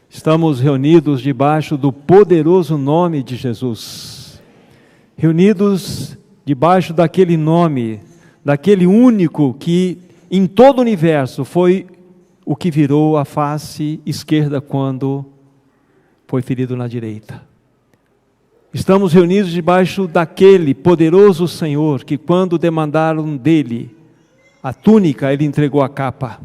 Estamos reunidos debaixo do poderoso nome de Jesus. Reunidos debaixo daquele nome, daquele único que em todo o universo foi o que virou a face esquerda quando foi ferido na direita. Estamos reunidos debaixo daquele poderoso Senhor que quando demandaram dele a túnica, ele entregou a capa.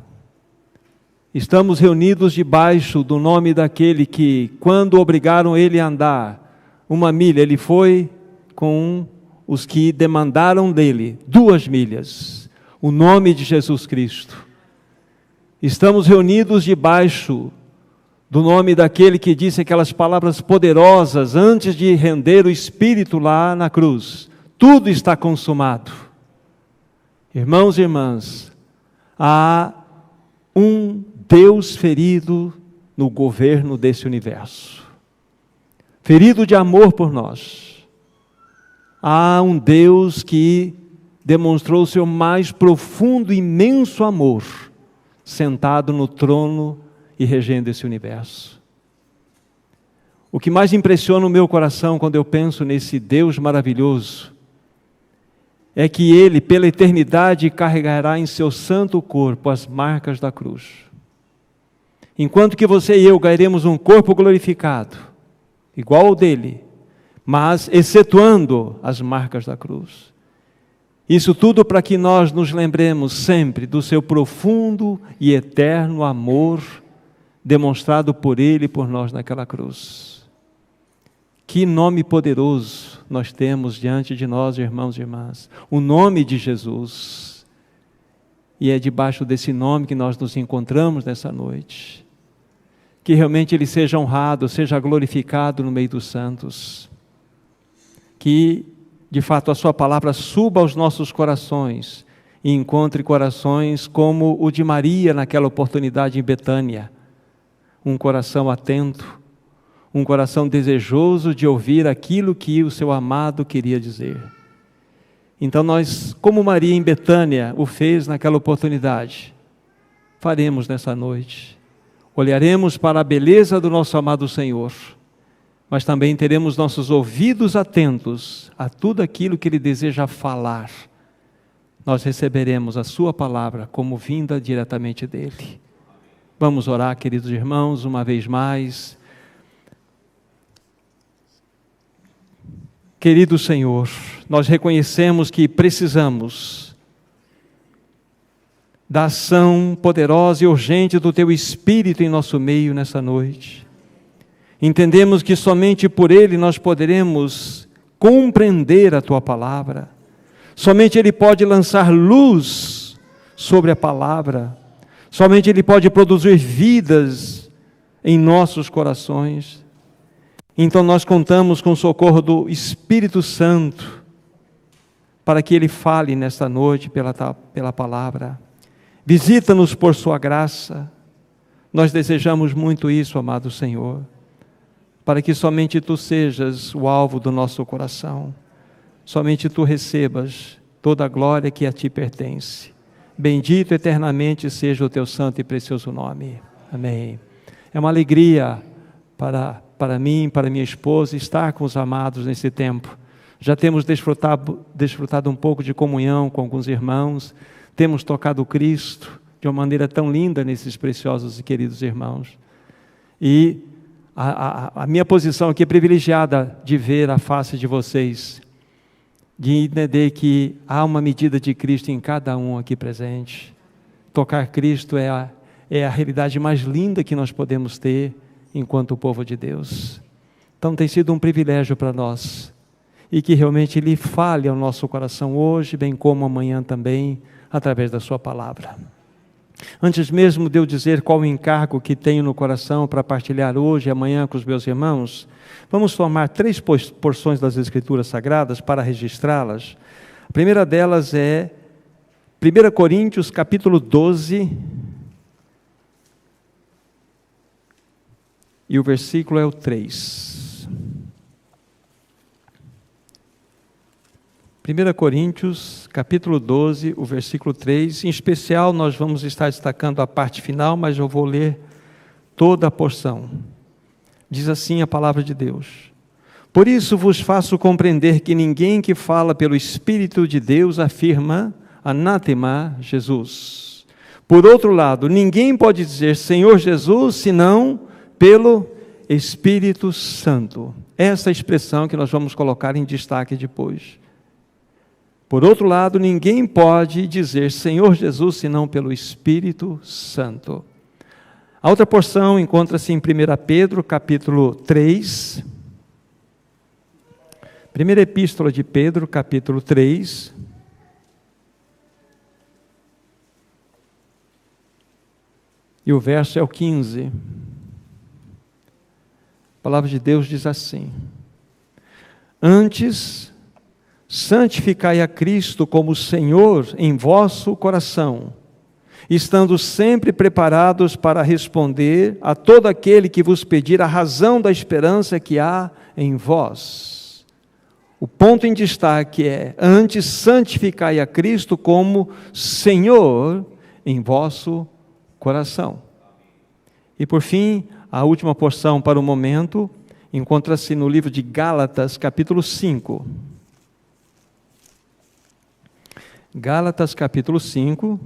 Estamos reunidos debaixo do nome daquele que, quando obrigaram ele a andar 1 milha, ele foi com os que demandaram dele 2 milhas. O nome de Jesus Cristo. Estamos reunidos debaixo do nome daquele que disse aquelas palavras poderosas antes de render o Espírito lá na cruz. Tudo está consumado. Irmãos e irmãs, há um Deus ferido no governo desse universo, ferido de amor por nós. Há um Deus que demonstrou o seu mais profundo e imenso amor, sentado no trono e regendo esse universo. O que mais impressiona o meu coração quando eu penso nesse Deus maravilhoso, é que Ele, pela eternidade, carregará em seu santo corpo as marcas da cruz. Enquanto que você e eu ganharemos um corpo glorificado, igual ao dele, mas excetuando as marcas da cruz. Isso tudo para que nós nos lembremos sempre do seu profundo e eterno amor demonstrado por Ele e por nós naquela cruz. Que nome poderoso nós temos diante de nós, irmãos e irmãs. O nome de Jesus. E é debaixo desse nome que nós nos encontramos nessa noite. Que realmente Ele seja honrado, seja glorificado no meio dos santos. Que, de fato, a sua palavra suba aos nossos corações e encontre corações como o de Maria naquela oportunidade em Betânia. Um coração atento, um coração desejoso de ouvir aquilo que o seu amado queria dizer. Então nós, como Maria em Betânia o fez naquela oportunidade, faremos nessa noite. Olharemos para a beleza do nosso amado Senhor, mas também teremos nossos ouvidos atentos a tudo aquilo que Ele deseja falar. Nós receberemos a sua palavra como vinda diretamente dEle. Vamos orar, queridos irmãos, uma vez mais. Querido Senhor, nós reconhecemos que precisamos da ação poderosa e urgente do Teu Espírito em nosso meio nessa noite. Entendemos que somente por Ele nós poderemos compreender a Tua palavra. Somente Ele pode lançar luz sobre a palavra. Somente Ele pode produzir vidas em nossos corações. Então nós contamos com o socorro do Espírito Santo, para que Ele fale nesta noite pela palavra. Visita-nos por sua graça. Nós desejamos muito isso, amado Senhor, para que somente Tu sejas o alvo do nosso coração. Somente Tu recebas toda a glória que a Ti pertence. Bendito eternamente seja o Teu santo e precioso nome. Amém. É uma alegria para mim, para minha esposa, estar com os amados nesse tempo. Já temos desfrutado um pouco de comunhão com alguns irmãos, temos tocado Cristo de uma maneira tão linda nesses preciosos e queridos irmãos. E a minha posição aqui é privilegiada de ver a face de vocês, de entender que há uma medida de Cristo em cada um aqui presente. Tocar Cristo é a realidade mais linda que nós podemos ter enquanto povo de Deus. Então tem sido um privilégio para nós, e que realmente Ele fale ao nosso coração hoje, bem como amanhã também, através da sua palavra. Antes mesmo de eu dizer qual o encargo que tenho no coração para partilhar hoje e amanhã com os meus irmãos, vamos formar 3 porções das Escrituras Sagradas para registrá-las. A primeira delas é 1 Coríntios capítulo 12, e o versículo é o 3. 1 Coríntios, capítulo 12, o versículo 3. Em especial, nós vamos estar destacando a parte final, mas eu vou ler toda a porção. Diz assim a palavra de Deus: por isso vos faço compreender que ninguém que fala pelo Espírito de Deus afirma anátema Jesus. Por outro lado, ninguém pode dizer Senhor Jesus, senão pelo Espírito Santo. Essa expressão que nós vamos colocar em destaque depois. Por outro lado, ninguém pode dizer Senhor Jesus, senão pelo Espírito Santo. A outra porção encontra-se em 1 Pedro, capítulo 3. Primeira Epístola de Pedro, capítulo 3. E o verso é o 15. A palavra de Deus diz assim: antes, santificai a Cristo como Senhor em vosso coração, estando sempre preparados para responder a todo aquele que vos pedir a razão da esperança que há em vós. O ponto em destaque é: antes, santificai a Cristo como Senhor em vosso coração. E por fim, a última porção para o momento encontra-se no livro de Gálatas, capítulo 5. Gálatas, capítulo 5.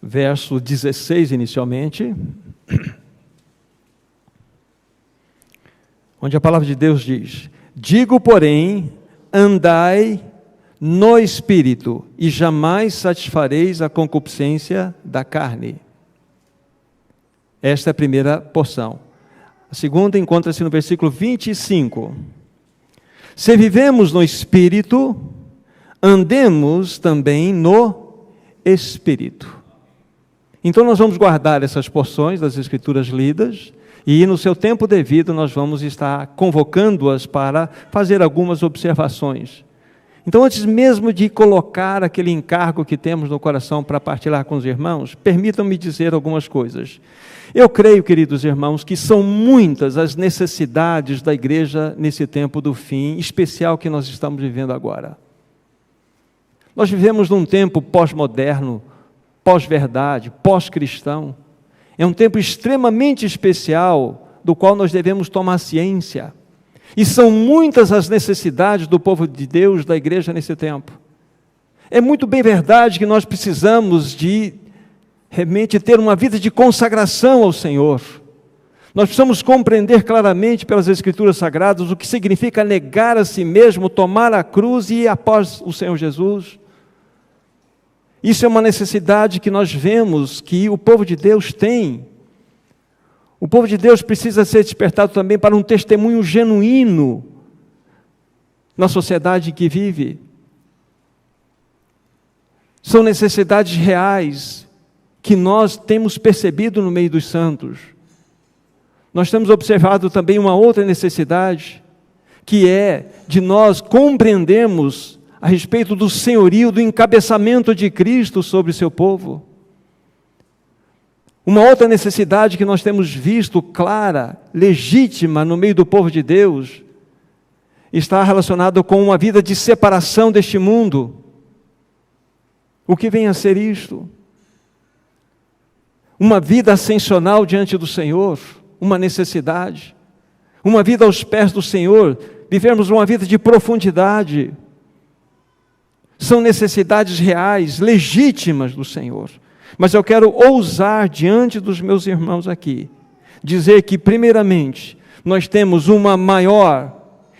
Verso 16 inicialmente, onde a palavra de Deus diz: digo, porém, andai no Espírito, e jamais satisfareis a concupiscência da carne. Esta é a primeira porção. A segunda encontra-se no versículo 25. Se vivemos no Espírito, andemos também no Espírito. Então nós vamos guardar essas porções das Escrituras lidas, e no seu tempo devido nós vamos estar convocando-as para fazer algumas observações. Então, antes mesmo de colocar aquele encargo que temos no coração para partilhar com os irmãos, permitam-me dizer algumas coisas. Eu creio, queridos irmãos, que são muitas as necessidades da igreja nesse tempo do fim, especial que nós estamos vivendo agora. Nós vivemos num tempo pós-moderno, pós-verdade, pós-cristão. É um tempo extremamente especial, do qual nós devemos tomar ciência. E são muitas as necessidades do povo de Deus, da igreja nesse tempo. É muito bem verdade que nós precisamos de realmente ter uma vida de consagração ao Senhor. Nós precisamos compreender claramente pelas Escrituras Sagradas o que significa negar a si mesmo, tomar a cruz e ir após o Senhor Jesus. Isso é uma necessidade que nós vemos que o povo de Deus tem. O povo de Deus precisa ser despertado também para um testemunho genuíno na sociedade em que vive. São necessidades reais que nós temos percebido no meio dos santos. Nós temos observado também uma outra necessidade, que é de nós compreendermos a respeito do senhorio, do encabeçamento de Cristo sobre o seu povo. Uma outra necessidade que nós temos visto clara, legítima no meio do povo de Deus, está relacionada com uma vida de separação deste mundo. O que vem a ser isto? Uma vida ascensional diante do Senhor, uma necessidade. Uma vida aos pés do Senhor, vivermos uma vida de profundidade. São necessidades reais, legítimas do Senhor. Mas eu quero ousar diante dos meus irmãos aqui, dizer que, primeiramente, nós temos uma maior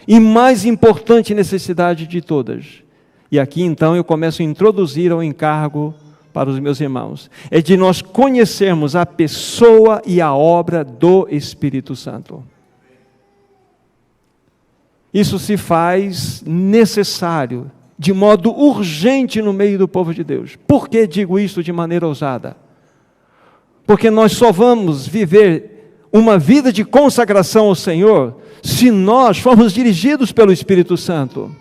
e mais importante necessidade de todas. E aqui, então, eu começo a introduzir o encargo para os meus irmãos. É de nós conhecermos a pessoa e a obra do Espírito Santo. Isso se faz necessário, de modo urgente no meio do povo de Deus. Por que digo isso de maneira ousada? Porque nós só vamos viver uma vida de consagração ao Senhor se nós formos dirigidos pelo Espírito Santo.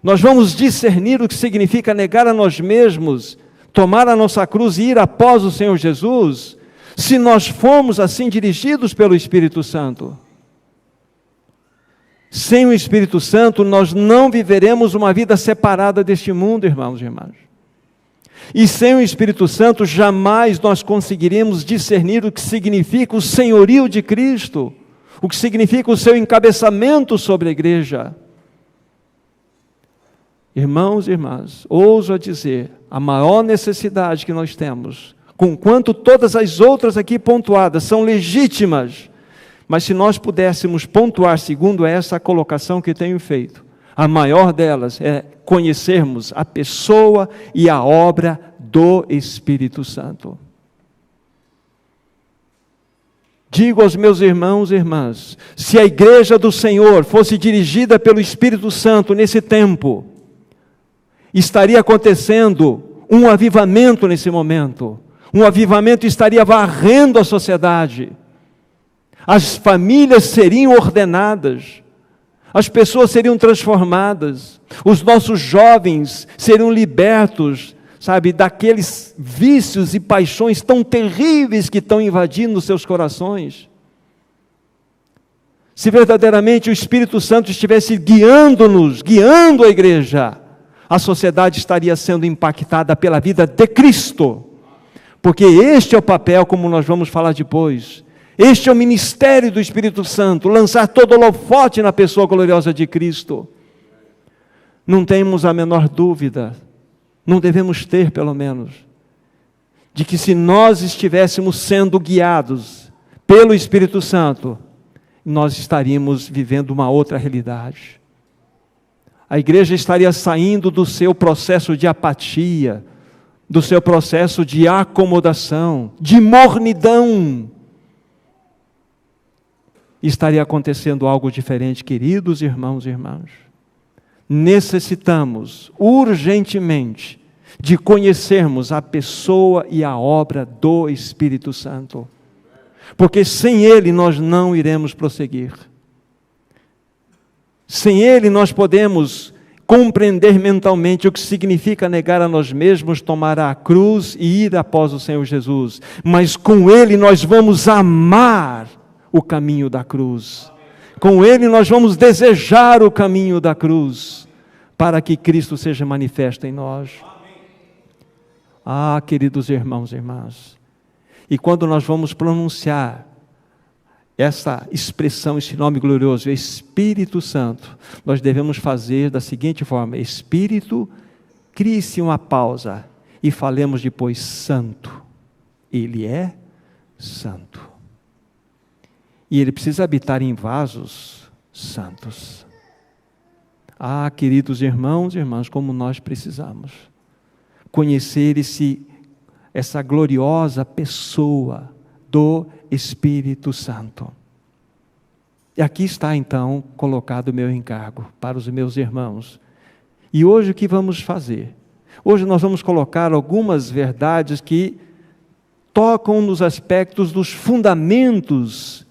Nós vamos discernir o que significa negar a nós mesmos, tomar a nossa cruz e ir após o Senhor Jesus, se nós formos assim dirigidos pelo Espírito Santo. Sem o Espírito Santo, nós não viveremos uma vida separada deste mundo, irmãos e irmãs. E sem o Espírito Santo, jamais nós conseguiremos discernir o que significa o senhorio de Cristo, o que significa o seu encabeçamento sobre a igreja. Irmãos e irmãs, ouso a dizer, a maior necessidade que nós temos, conquanto todas as outras aqui pontuadas são legítimas, mas se nós pudéssemos pontuar segundo essa colocação que tenho feito, a maior delas é conhecermos a pessoa e a obra do Espírito Santo. Digo aos meus irmãos e irmãs, se a igreja do Senhor fosse dirigida pelo Espírito Santo nesse tempo, estaria acontecendo um avivamento nesse momento. Um avivamento estaria varrendo a sociedade. As famílias seriam ordenadas. As pessoas seriam transformadas. Os nossos jovens seriam libertos, sabe, daqueles vícios e paixões tão terríveis que estão invadindo os seus corações. Se verdadeiramente o Espírito Santo estivesse guiando-nos, guiando a igreja, a sociedade estaria sendo impactada pela vida de Cristo. Porque este é o papel, como nós vamos falar depois. Este é o ministério do Espírito Santo, lançar todo o holofote na pessoa gloriosa de Cristo. Não temos a menor dúvida, não devemos ter pelo menos, de que se nós estivéssemos sendo guiados pelo Espírito Santo, nós estaríamos vivendo uma outra realidade. A igreja estaria saindo do seu processo de apatia, do seu processo de acomodação, de mornidão. Estaria acontecendo algo diferente, queridos irmãos e irmãs. Necessitamos urgentemente de conhecermos a pessoa e a obra do Espírito Santo, porque sem Ele nós não iremos prosseguir. Sem Ele nós podemos compreender mentalmente o que significa negar a nós mesmos, tomar a cruz e ir após o Senhor Jesus. Mas com Ele nós vamos amar o caminho da cruz. Com Ele nós vamos desejar o caminho da cruz, para que Cristo seja manifesto em nós. Ah, queridos irmãos e irmãs, e quando nós vamos pronunciar essa expressão, esse nome glorioso, Espírito Santo, nós devemos fazer da seguinte forma: Espírito, crie-se uma pausa e falemos depois Santo. Ele é santo. E Ele precisa habitar em vasos santos. Ah, queridos irmãos e irmãs, como nós precisamos conhecer essa gloriosa pessoa do Espírito Santo. E aqui está então colocado o meu encargo para os meus irmãos. E hoje o que vamos fazer? Hoje nós vamos colocar algumas verdades que tocam nos aspectos dos fundamentos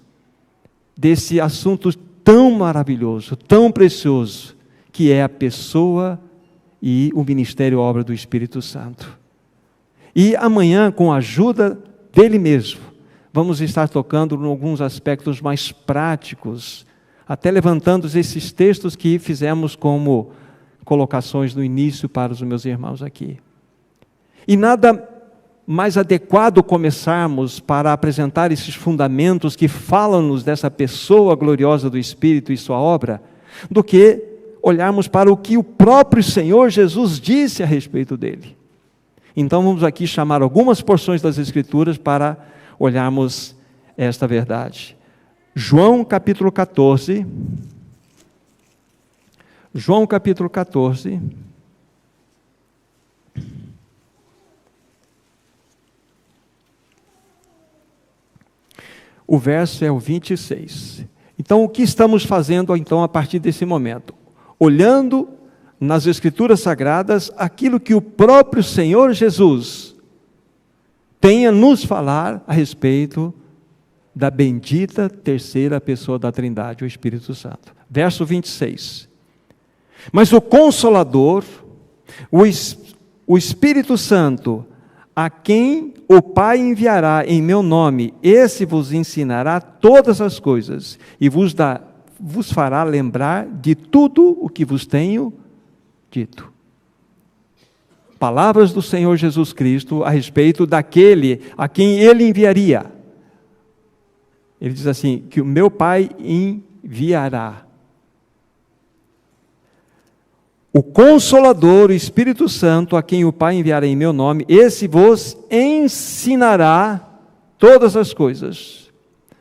desse assunto tão maravilhoso, tão precioso, que é a pessoa e o ministério e obra do Espírito Santo. E amanhã, com a ajuda dele mesmo, vamos estar tocando em alguns aspectos mais práticos, até levantando esses textos que fizemos como colocações no início para os meus irmãos aqui. E nada mais adequado começarmos para apresentar esses fundamentos que falam-nos dessa pessoa gloriosa do Espírito e sua obra, do que olharmos para o que o próprio Senhor Jesus disse a respeito dele. Então vamos aqui chamar algumas porções das Escrituras para olharmos esta verdade. João capítulo 14. João capítulo 14. O verso é o 26. Então, o que estamos fazendo então a partir desse momento? Olhando nas Escrituras Sagradas aquilo que o próprio Senhor Jesus tem a nos falar a respeito da bendita terceira pessoa da Trindade, o Espírito Santo. Verso 26. Mas o Consolador, o Espírito Santo, a quem o Pai enviará em meu nome, esse vos ensinará todas as coisas e vos fará lembrar de tudo o que vos tenho dito. palavras do Senhor Jesus Cristo a respeito daquele a quem Ele enviaria. Ele diz assim, que o meu Pai enviará. O Consolador, o Espírito Santo, a quem o Pai enviará em meu nome, esse vos ensinará todas as coisas.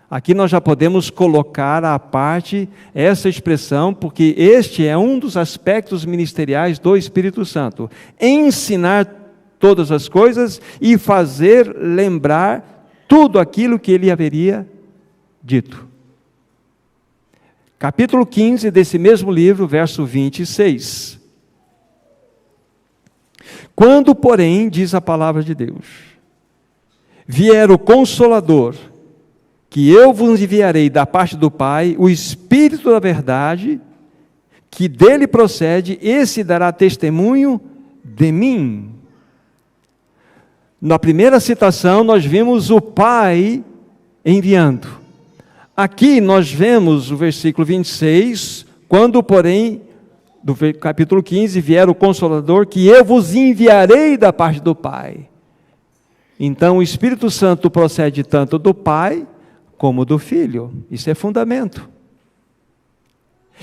Aqui nós já podemos colocar à parte essa expressão, porque este é um dos aspectos ministeriais do Espírito Santo. Ensinar todas as coisas e fazer lembrar tudo aquilo que ele haveria dito. Capítulo 15 desse mesmo livro, verso 26. Quando, porém, diz a palavra de Deus, vier o Consolador, que eu vos enviarei da parte do Pai, o Espírito da verdade, que dele procede, esse dará testemunho de mim. Na primeira citação, nós vimos o Pai enviando. Aqui nós vemos o versículo 26, quando, porém, do capítulo 15, vier o Consolador, que eu vos enviarei da parte do Pai. Então, o Espírito Santo procede tanto do Pai, como do Filho. Isso é fundamento.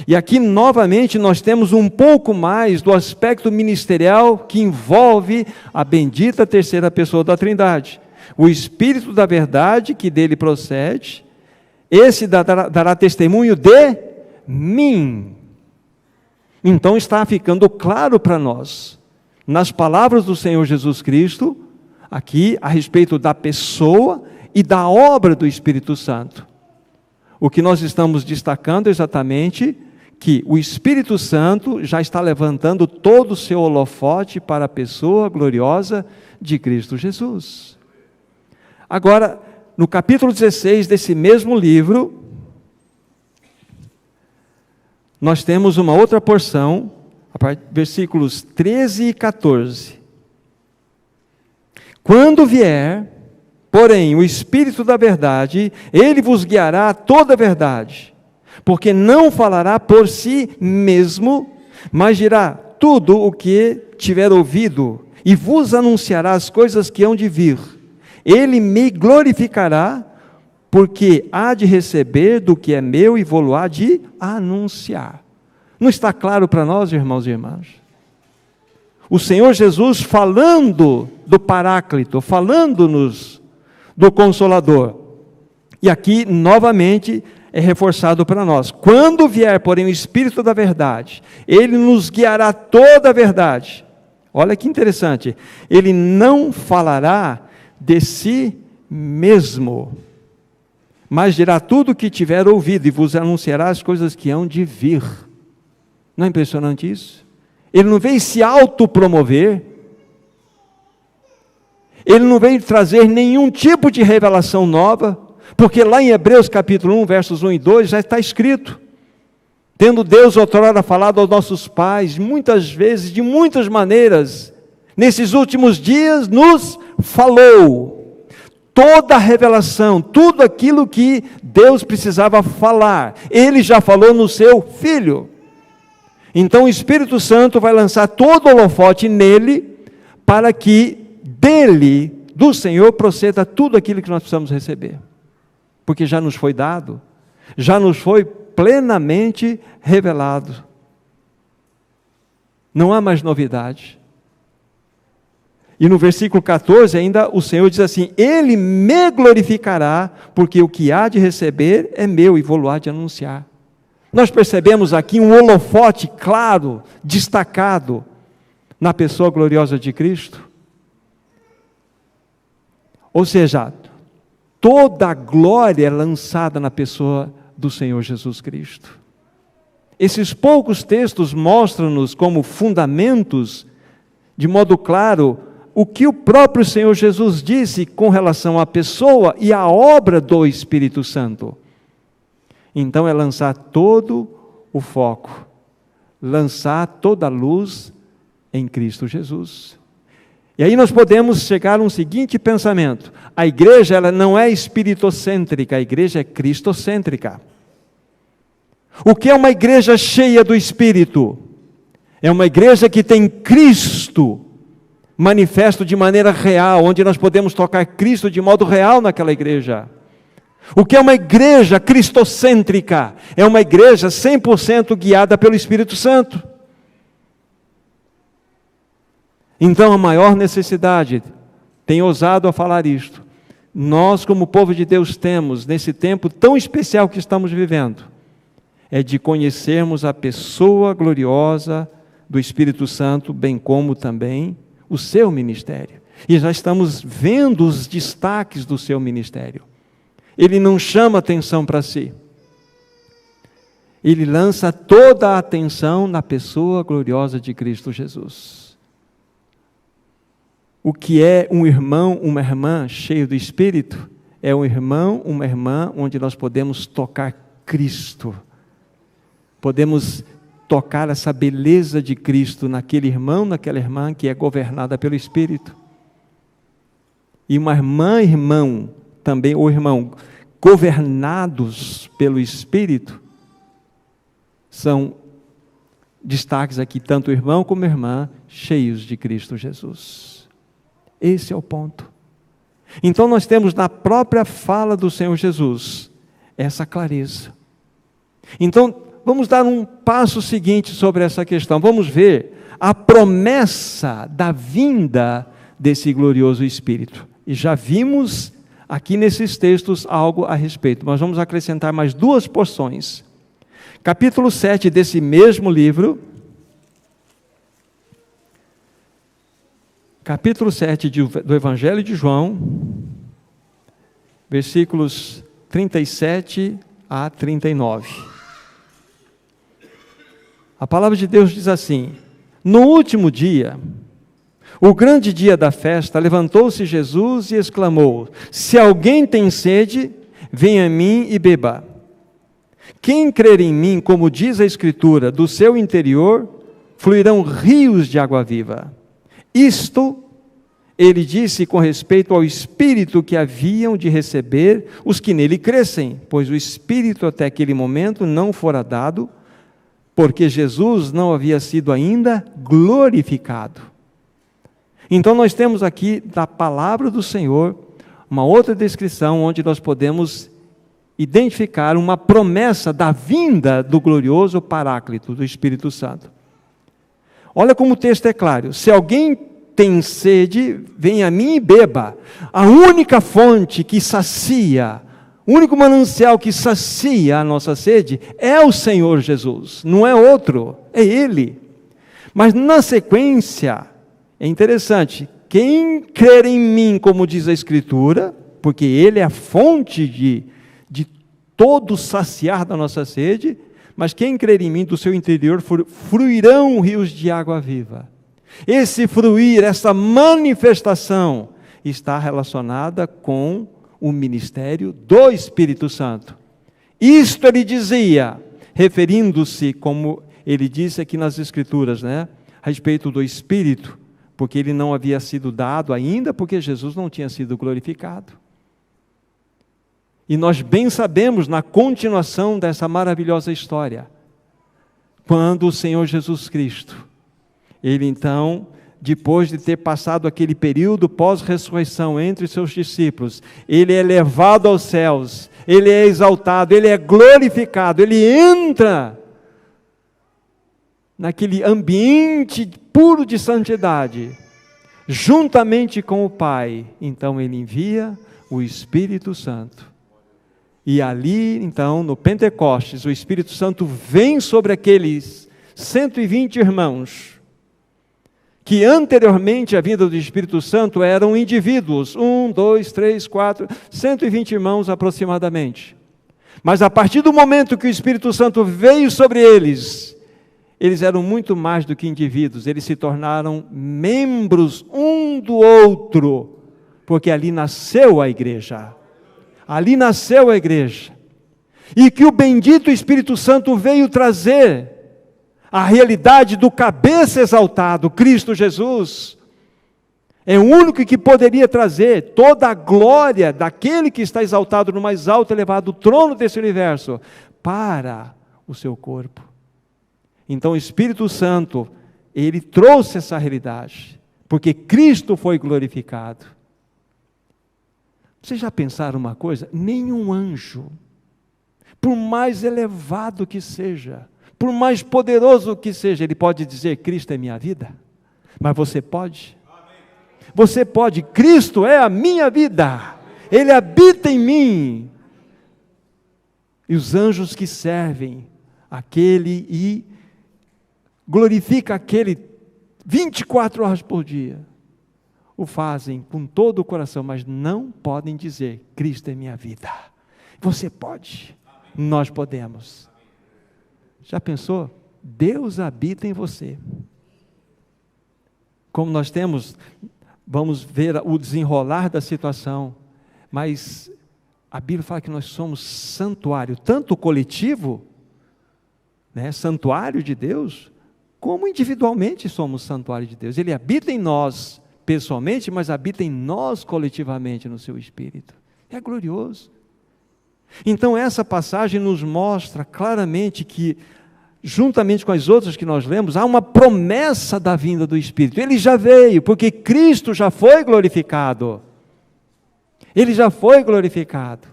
E aqui, novamente, nós temos um pouco mais do aspecto ministerial que envolve a bendita terceira pessoa da Trindade. O Espírito da verdade, que dele procede, esse dará testemunho de mim. Então está ficando claro para nós, nas palavras do Senhor Jesus Cristo, aqui a respeito da pessoa e da obra do Espírito Santo. O que nós estamos destacando é exatamente que o Espírito Santo já está levantando todo o seu holofote para a pessoa gloriosa de Cristo Jesus. Agora, no capítulo 16 desse mesmo livro, nós temos uma outra porção, versículos 13 e 14. Quando vier, porém, o Espírito da verdade, ele vos guiará a toda a verdade, porque não falará por si mesmo, mas dirá tudo o que tiver ouvido, e vos anunciará as coisas que hão de vir. Ele me glorificará, porque há de receber do que é meu e vou-lo-á de anunciar. Não está claro para nós, irmãos e irmãs? O Senhor Jesus falando do Paráclito, falando-nos do Consolador. E aqui, novamente, é reforçado para nós. Quando vier, porém, o Espírito da verdade, ele nos guiará toda a verdade. Olha que interessante. Ele não falará de si mesmo, mas dirá tudo o que tiver ouvido e vos anunciará as coisas que hão de vir. Não é impressionante isso? Ele não veio se autopromover, ele não veio trazer nenhum tipo de revelação nova, porque lá em Hebreus capítulo 1, versos 1 e 2, já está escrito, tendo Deus outrora falado aos nossos pais, muitas vezes, de muitas maneiras, nesses últimos dias nos falou. Toda a revelação, tudo aquilo que Deus precisava falar, Ele já falou no seu Filho. Então o Espírito Santo vai lançar todo o holofote nele, para que dele, do Senhor, proceda tudo aquilo que nós precisamos receber. Porque já nos foi dado, já nos foi plenamente revelado. Não há mais novidade. E no versículo 14 ainda o Senhor diz assim, Ele me glorificará, porque o que há de receber é meu e vou-lo-á de anunciar. Nós percebemos aqui um holofote claro, destacado, na pessoa gloriosa de Cristo. Ou seja, toda a glória é lançada na pessoa do Senhor Jesus Cristo. Esses poucos textos mostram-nos como fundamentos, de modo claro, o que o próprio Senhor Jesus disse com relação à pessoa e à obra do Espírito Santo. Então é lançar todo o foco, lançar toda a luz em Cristo Jesus. E aí nós podemos chegar a um seguinte pensamento: a igreja ela não é espiritocêntrica, a igreja é cristocêntrica. O que é uma igreja cheia do Espírito? É uma igreja que tem Cristo manifesto de maneira real, onde nós podemos tocar Cristo de modo real naquela igreja. O que é uma igreja cristocêntrica? É uma igreja 100% guiada pelo Espírito Santo. Então, a maior necessidade, tenho ousado a falar isto, nós como povo de Deus temos, nesse tempo tão especial que estamos vivendo, é de conhecermos a pessoa gloriosa do Espírito Santo, bem como também o seu ministério. E já estamos vendo os destaques do seu ministério. Ele não chama atenção para si. Ele lança toda a atenção na pessoa gloriosa de Cristo Jesus. O que é um irmão, uma irmã cheio do Espírito? É um irmão, uma irmã onde nós podemos tocar Cristo. Podemos tocar essa beleza de Cristo naquele irmão, naquela irmã que é governada pelo Espírito. E uma irmã, irmão, também, ou irmão, governados pelo Espírito, são destaques aqui, tanto o irmão como a irmã, cheios de Cristo Jesus. Esse é o ponto. Então nós temos na própria fala do Senhor Jesus, essa clareza. Então, vamos dar um passo seguinte sobre essa questão. Vamos ver a promessa da vinda desse glorioso Espírito. E já vimos aqui nesses textos algo a respeito, mas vamos acrescentar mais duas porções. Capítulo 7 desse mesmo livro, capítulo 7 do Evangelho de João, versículos 37 a 39. A palavra de Deus diz assim: no último dia, o grande dia da festa, levantou-se Jesus e exclamou: se alguém tem sede, venha a mim e beba. Quem crer em mim, como diz a Escritura, do seu interior fluirão rios de água viva. Isto ele disse com respeito ao Espírito que haviam de receber os que nele crescem, pois o Espírito até aquele momento não fora dado, porque Jesus não havia sido ainda glorificado. Então nós temos aqui da palavra do Senhor uma outra descrição onde nós podemos identificar uma promessa da vinda do glorioso Paráclito, do Espírito Santo. Olha como o texto é claro: se alguém tem sede, venha a mim e beba. A única fonte que sacia, o único manancial que sacia a nossa sede é o Senhor Jesus, não é outro, é Ele. Mas na sequência, é interessante, quem crer em mim, como diz a Escritura, porque Ele é a fonte de todo saciar da nossa sede, mas quem crer em mim, do seu interior fluirão rios de água viva. Esse fruir, essa manifestação, está relacionada com o ministério do Espírito Santo. Isto ele dizia, referindo-se, como ele disse aqui nas Escrituras, a respeito do Espírito, porque ele não havia sido dado ainda, porque Jesus não tinha sido glorificado. E nós bem sabemos, na continuação dessa maravilhosa história, quando o Senhor Jesus Cristo, ele então, depois de ter passado aquele período pós-ressurreição entre seus discípulos, ele é levado aos céus, ele é exaltado, ele é glorificado, ele entra naquele ambiente puro de santidade, juntamente com o Pai. Então ele envia o Espírito Santo. E ali, então, no Pentecostes, o Espírito Santo vem sobre aqueles 120 irmãos, que anteriormente à vinda do Espírito Santo eram indivíduos, 1, 2, 3, 4, 120 irmãos aproximadamente. Mas a partir do momento que o Espírito Santo veio sobre eles, eles eram muito mais do que indivíduos, eles se tornaram membros um do outro, porque ali nasceu a igreja. Ali nasceu a igreja. E que o bendito Espírito Santo veio trazer a realidade do cabeça exaltado, Cristo Jesus. É o único que poderia trazer toda a glória daquele que está exaltado no mais alto e elevado trono desse universo para o seu corpo. Então o Espírito Santo, ele trouxe essa realidade porque Cristo foi glorificado. Vocês já pensaram uma coisa? Nenhum anjo, por mais elevado que seja, por mais poderoso que seja, ele pode dizer: Cristo é minha vida. Mas você pode? Você pode. Cristo é a minha vida. Ele habita em mim. E os anjos que servem aquele e glorifica aquele 24 horas por dia, o fazem com todo o coração, mas não podem dizer: Cristo é minha vida. Você pode. Nós podemos. Já pensou? Deus habita em você. Como nós temos, vamos ver o desenrolar da situação, mas a Bíblia fala que nós somos santuário, tanto coletivo, né, santuário de Deus, como individualmente somos santuário de Deus. Ele habita em nós pessoalmente, mas habita em nós coletivamente no seu Espírito. É glorioso. Então essa passagem nos mostra claramente que, juntamente com as outras que nós lemos, há uma promessa da vinda do Espírito. Ele já veio, porque Cristo já foi glorificado. Ele já foi glorificado.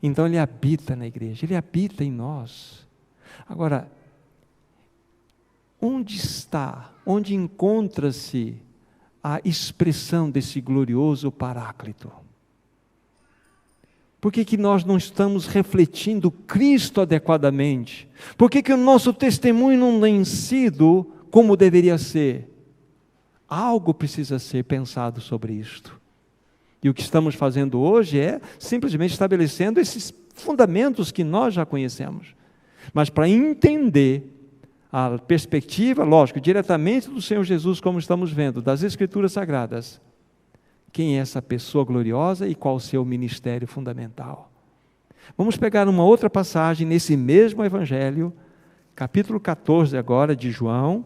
Então Ele habita na igreja, Ele habita em nós. Agora, onde está, onde encontra-se a expressão desse glorioso Paráclito? Por que nós não estamos refletindo Cristo adequadamente? Por que o nosso testemunho não tem sido como deveria ser? Algo precisa ser pensado sobre isto. E o que estamos fazendo hoje é simplesmente estabelecendo esses fundamentos que nós já conhecemos. Mas para entender a perspectiva, lógico, diretamente do Senhor Jesus, como estamos vendo, das Escrituras Sagradas, quem é essa pessoa gloriosa e qual o seu ministério fundamental. Vamos pegar uma outra passagem nesse mesmo Evangelho, capítulo 14 agora de João.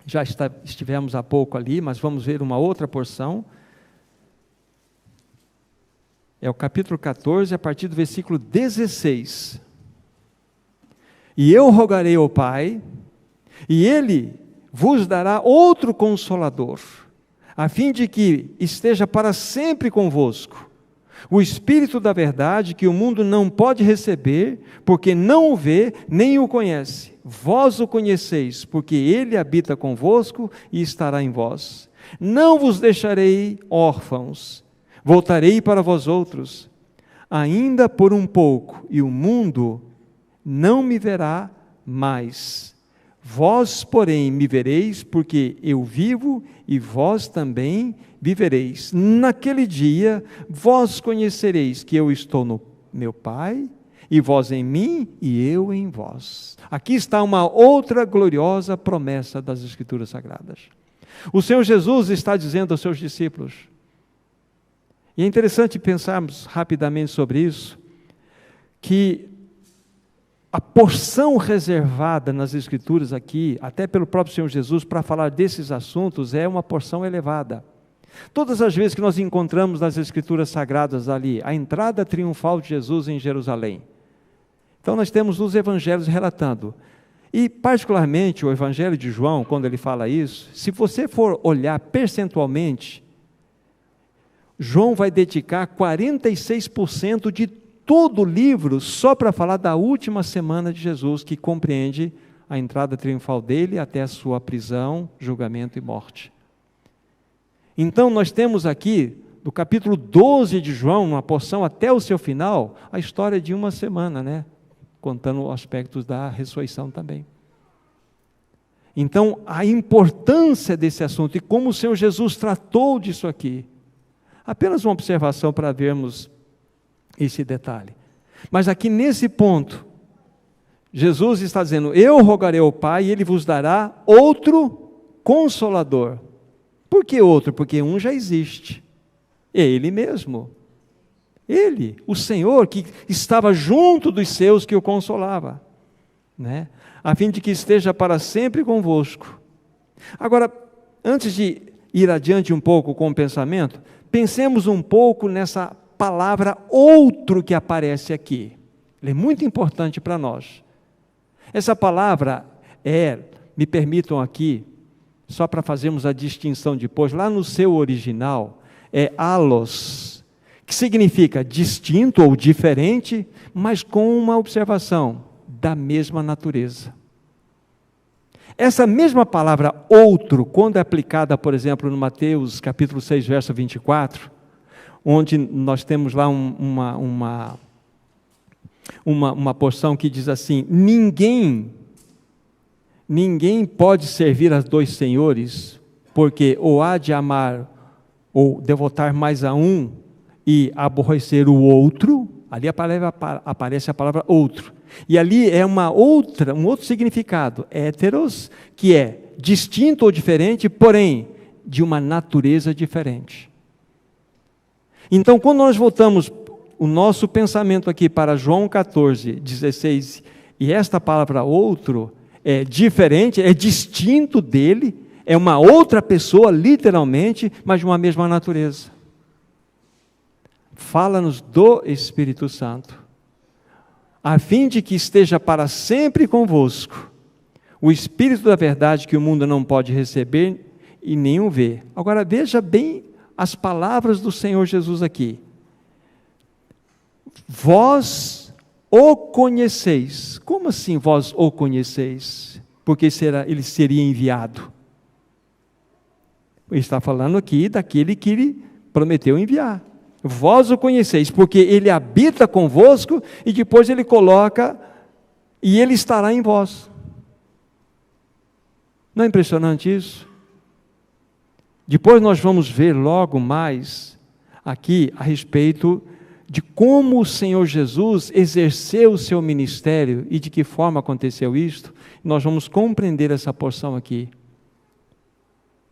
Já estivemos há pouco ali, mas vamos ver uma outra porção. É o capítulo 14, a partir do versículo 16. E eu rogarei ao Pai, e Ele vos dará outro Consolador, a fim de que esteja para sempre convosco, o Espírito da verdade, que o mundo não pode receber, porque não o vê, nem o conhece. Vós o conheceis, porque Ele habita convosco e estará em vós. Não vos deixarei órfãos, voltarei para vós outros, ainda por um pouco, e o mundo não me verá mais. Vós, porém, me vereis, porque eu vivo e vós também vivereis. Naquele dia, vós conhecereis que eu estou no meu Pai, e vós em mim, e eu em vós. Aqui está uma outra gloriosa promessa das Escrituras Sagradas. O Senhor Jesus está dizendo aos seus discípulos, e é interessante pensarmos rapidamente sobre isso, que a porção reservada nas Escrituras aqui, até pelo próprio Senhor Jesus, para falar desses assuntos, é uma porção elevada. Todas as vezes que nós encontramos nas Escrituras Sagradas ali, a entrada triunfal de Jesus em Jerusalém. Então nós temos os evangelhos relatando. E particularmente o Evangelho de João, quando ele fala isso, se você for olhar percentualmente, João vai dedicar 46% de todo o livro só para falar da última semana de Jesus, que compreende a entrada triunfal dele até a sua prisão, julgamento e morte. Então nós temos aqui, do capítulo 12 de João, uma porção até o seu final, a história de uma semana, né? Contando aspectos da ressurreição também. Então, a importância desse assunto e como o Senhor Jesus tratou disso aqui. Apenas uma observação para vermos esse detalhe. Mas aqui nesse ponto, Jesus está dizendo, eu rogarei ao Pai e Ele vos dará outro Consolador. Por que outro? Porque um já existe. É Ele mesmo. Ele, o Senhor, que estava junto dos seus que o consolava, né? A fim de que esteja para sempre convosco. Agora, antes de ir adiante um pouco com o pensamento, pensemos um pouco nessa palavra outro que aparece aqui. Ela é muito importante para nós. Essa palavra me permitam aqui, só para fazermos a distinção depois, lá no seu original, é allos, que significa distinto ou diferente, mas com uma observação, da mesma natureza. Essa mesma palavra outro, quando é aplicada, por exemplo, no Mateus capítulo 6, verso 24, onde nós temos lá uma porção que diz assim: ninguém pode servir a dois senhores, porque ou há de amar ou devotar mais a um e aborrecer o outro. Ali aparece a palavra outro. E ali é um outro significado, héteros, que é distinto ou diferente, porém de uma natureza diferente. Então, quando nós voltamos o nosso pensamento aqui para João 14, 16, e esta palavra outro é diferente, é distinto dele, é uma outra pessoa, literalmente, mas de uma mesma natureza. Fala-nos do Espírito Santo, a fim de que esteja para sempre convosco o Espírito da verdade, que o mundo não pode receber e nem o ver. Agora veja bem as palavras do Senhor Jesus aqui. Vós o conheceis. Como assim vós o conheceis? Porque ele seria enviado. Ele está falando aqui daquele que ele prometeu enviar. Vós o conheceis, porque ele habita convosco, e depois ele coloca, e ele estará em vós. Não é impressionante isso? Depois nós vamos ver logo mais aqui a respeito de como o Senhor Jesus exerceu o seu ministério e de que forma aconteceu isto. Nós vamos compreender essa porção aqui.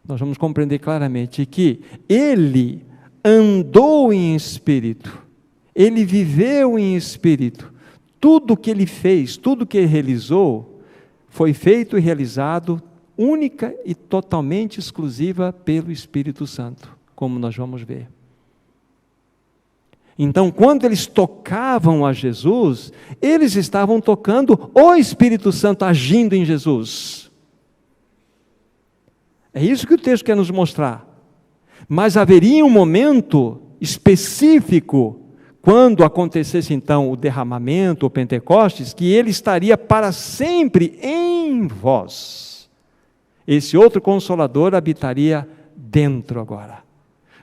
Nós vamos compreender claramente que ele andou em espírito, ele viveu em espírito, tudo que ele fez, tudo que ele realizou, foi feito e realizado única e totalmente exclusiva pelo Espírito Santo, como nós vamos ver. Então, quando eles tocavam a Jesus, eles estavam tocando o Espírito Santo agindo em Jesus. É isso que o texto quer nos mostrar. Mas haveria um momento específico, quando acontecesse então o derramamento, o Pentecostes, que ele estaria para sempre em vós. Esse outro Consolador habitaria dentro agora.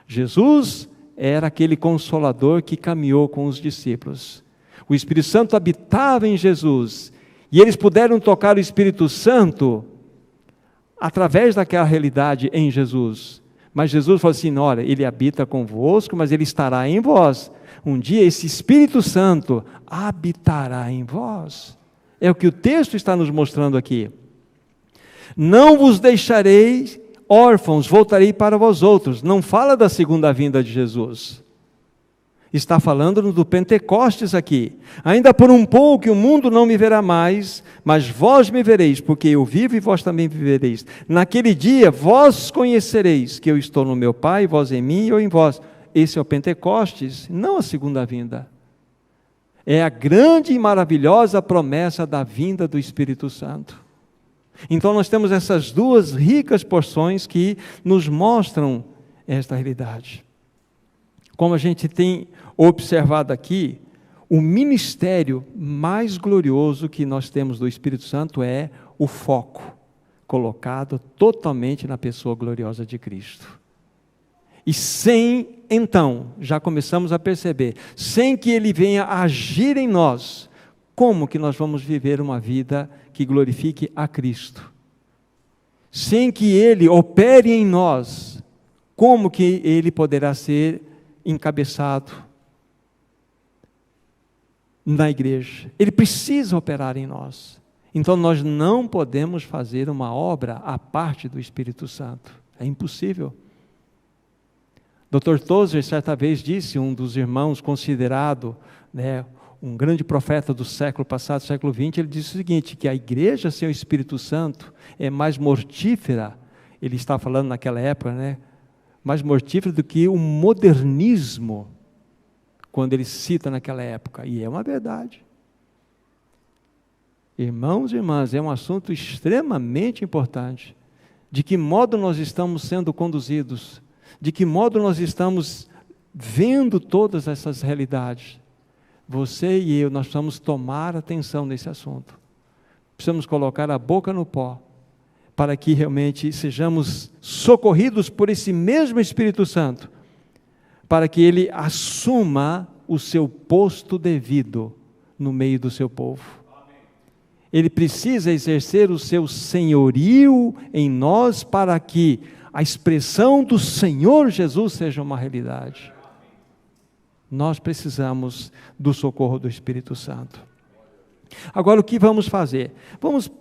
Jesus era aquele Consolador que caminhou com os discípulos. O Espírito Santo habitava em Jesus, e eles puderam tocar o Espírito Santo através daquela realidade em Jesus. Mas Jesus falou assim: olha, ele habita convosco, mas ele estará em vós. Um dia esse Espírito Santo habitará em vós. É o que o texto está nos mostrando aqui. Não vos deixarei órfãos, voltarei para vós outros. Não fala da segunda vinda de Jesus. Está falando do Pentecostes aqui. Ainda por um pouco o mundo não me verá mais, mas vós me vereis, porque eu vivo e vós também vivereis. Naquele dia vós conhecereis que eu estou no meu Pai, vós em mim e eu em vós. Esse é o Pentecostes, não a segunda vinda. É a grande e maravilhosa promessa da vinda do Espírito Santo. Então nós temos essas duas ricas porções que nos mostram esta realidade. Como a gente tem observado aqui, o ministério mais glorioso que nós temos do Espírito Santo é o foco colocado totalmente na pessoa gloriosa de Cristo. E sem, então, já começamos a perceber, sem que ele venha agir em nós, como que nós vamos viver uma vida que glorifique a Cristo? Sem que ele opere em nós, como que ele poderá ser encabeçado na igreja? Ele precisa operar em nós. Então nós não podemos fazer uma obra à parte do Espírito Santo. É impossível. Dr. Tozer certa vez disse, um dos irmãos considerado, um grande profeta do século passado, século XX, ele disse o seguinte, que a igreja sem o Espírito Santo é mais mortífera, ele está falando naquela época, mais mortífera do que o modernismo, quando ele cita naquela época, e é uma verdade. Irmãos e irmãs, é um assunto extremamente importante. De que modo nós estamos sendo conduzidos? De que modo nós estamos vendo todas essas realidades? Você e eu, nós precisamos tomar atenção nesse assunto. Precisamos colocar a boca no pó, para que realmente sejamos socorridos por esse mesmo Espírito Santo, para que Ele assuma o seu posto devido no meio do seu povo. Ele precisa exercer o seu senhorio em nós, para que a expressão do Senhor Jesus seja uma realidade. Nós precisamos do socorro do Espírito Santo. Agora, o que vamos fazer? Vamos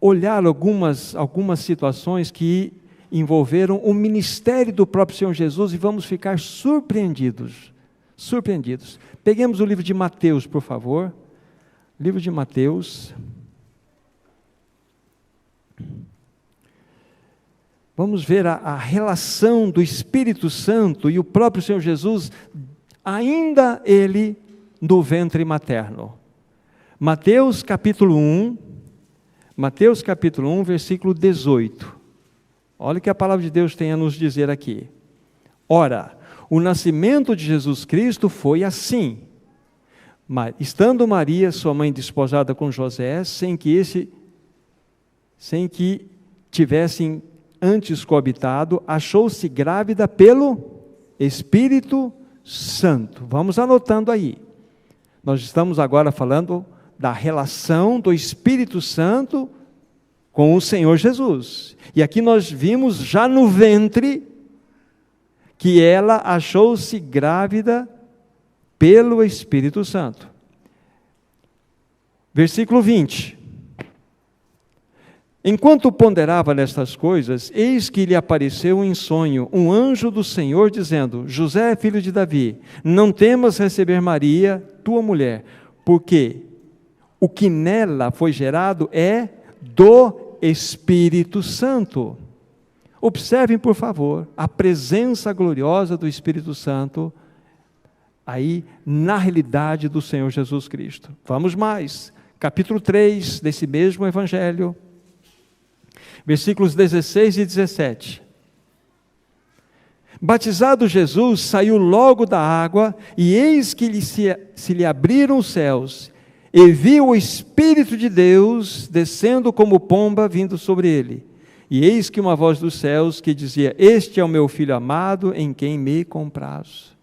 olhar algumas situações que envolveram o ministério do próprio Senhor Jesus e vamos ficar surpreendidos. Peguemos o livro de Mateus, por favor. Livro de Mateus. Vamos ver a relação do Espírito Santo e o próprio Senhor Jesus, ainda Ele no ventre materno. Mateus capítulo 1, versículo 18. Olha o que a palavra de Deus tem a nos dizer aqui. Ora, o nascimento de Jesus Cristo foi assim. Estando Maria, sua mãe, desposada com José, sem que tivessem antes coabitado, achou-se grávida pelo Espírito Santo. Vamos anotando aí. Nós estamos agora falando da relação do Espírito Santo com o Senhor Jesus. E aqui nós vimos já no ventre que ela achou-se grávida pelo Espírito Santo. Versículo 20. Enquanto ponderava nestas coisas, eis que lhe apareceu em sonho um anjo do Senhor, dizendo: José, filho de Davi, não temas receber Maria, tua mulher, porque o que nela foi gerado é do Espírito Santo. Observem, por favor, a presença gloriosa do Espírito Santo aí na realidade do Senhor Jesus Cristo. Vamos mais, capítulo 3 desse mesmo Evangelho, versículos 16 e 17. Batizado Jesus, saiu logo da água, e eis que se lhe abriram os céus, e viu o Espírito de Deus descendo como pomba vindo sobre ele. E eis que uma voz dos céus que dizia: Este é o meu Filho amado, em quem me comprazo.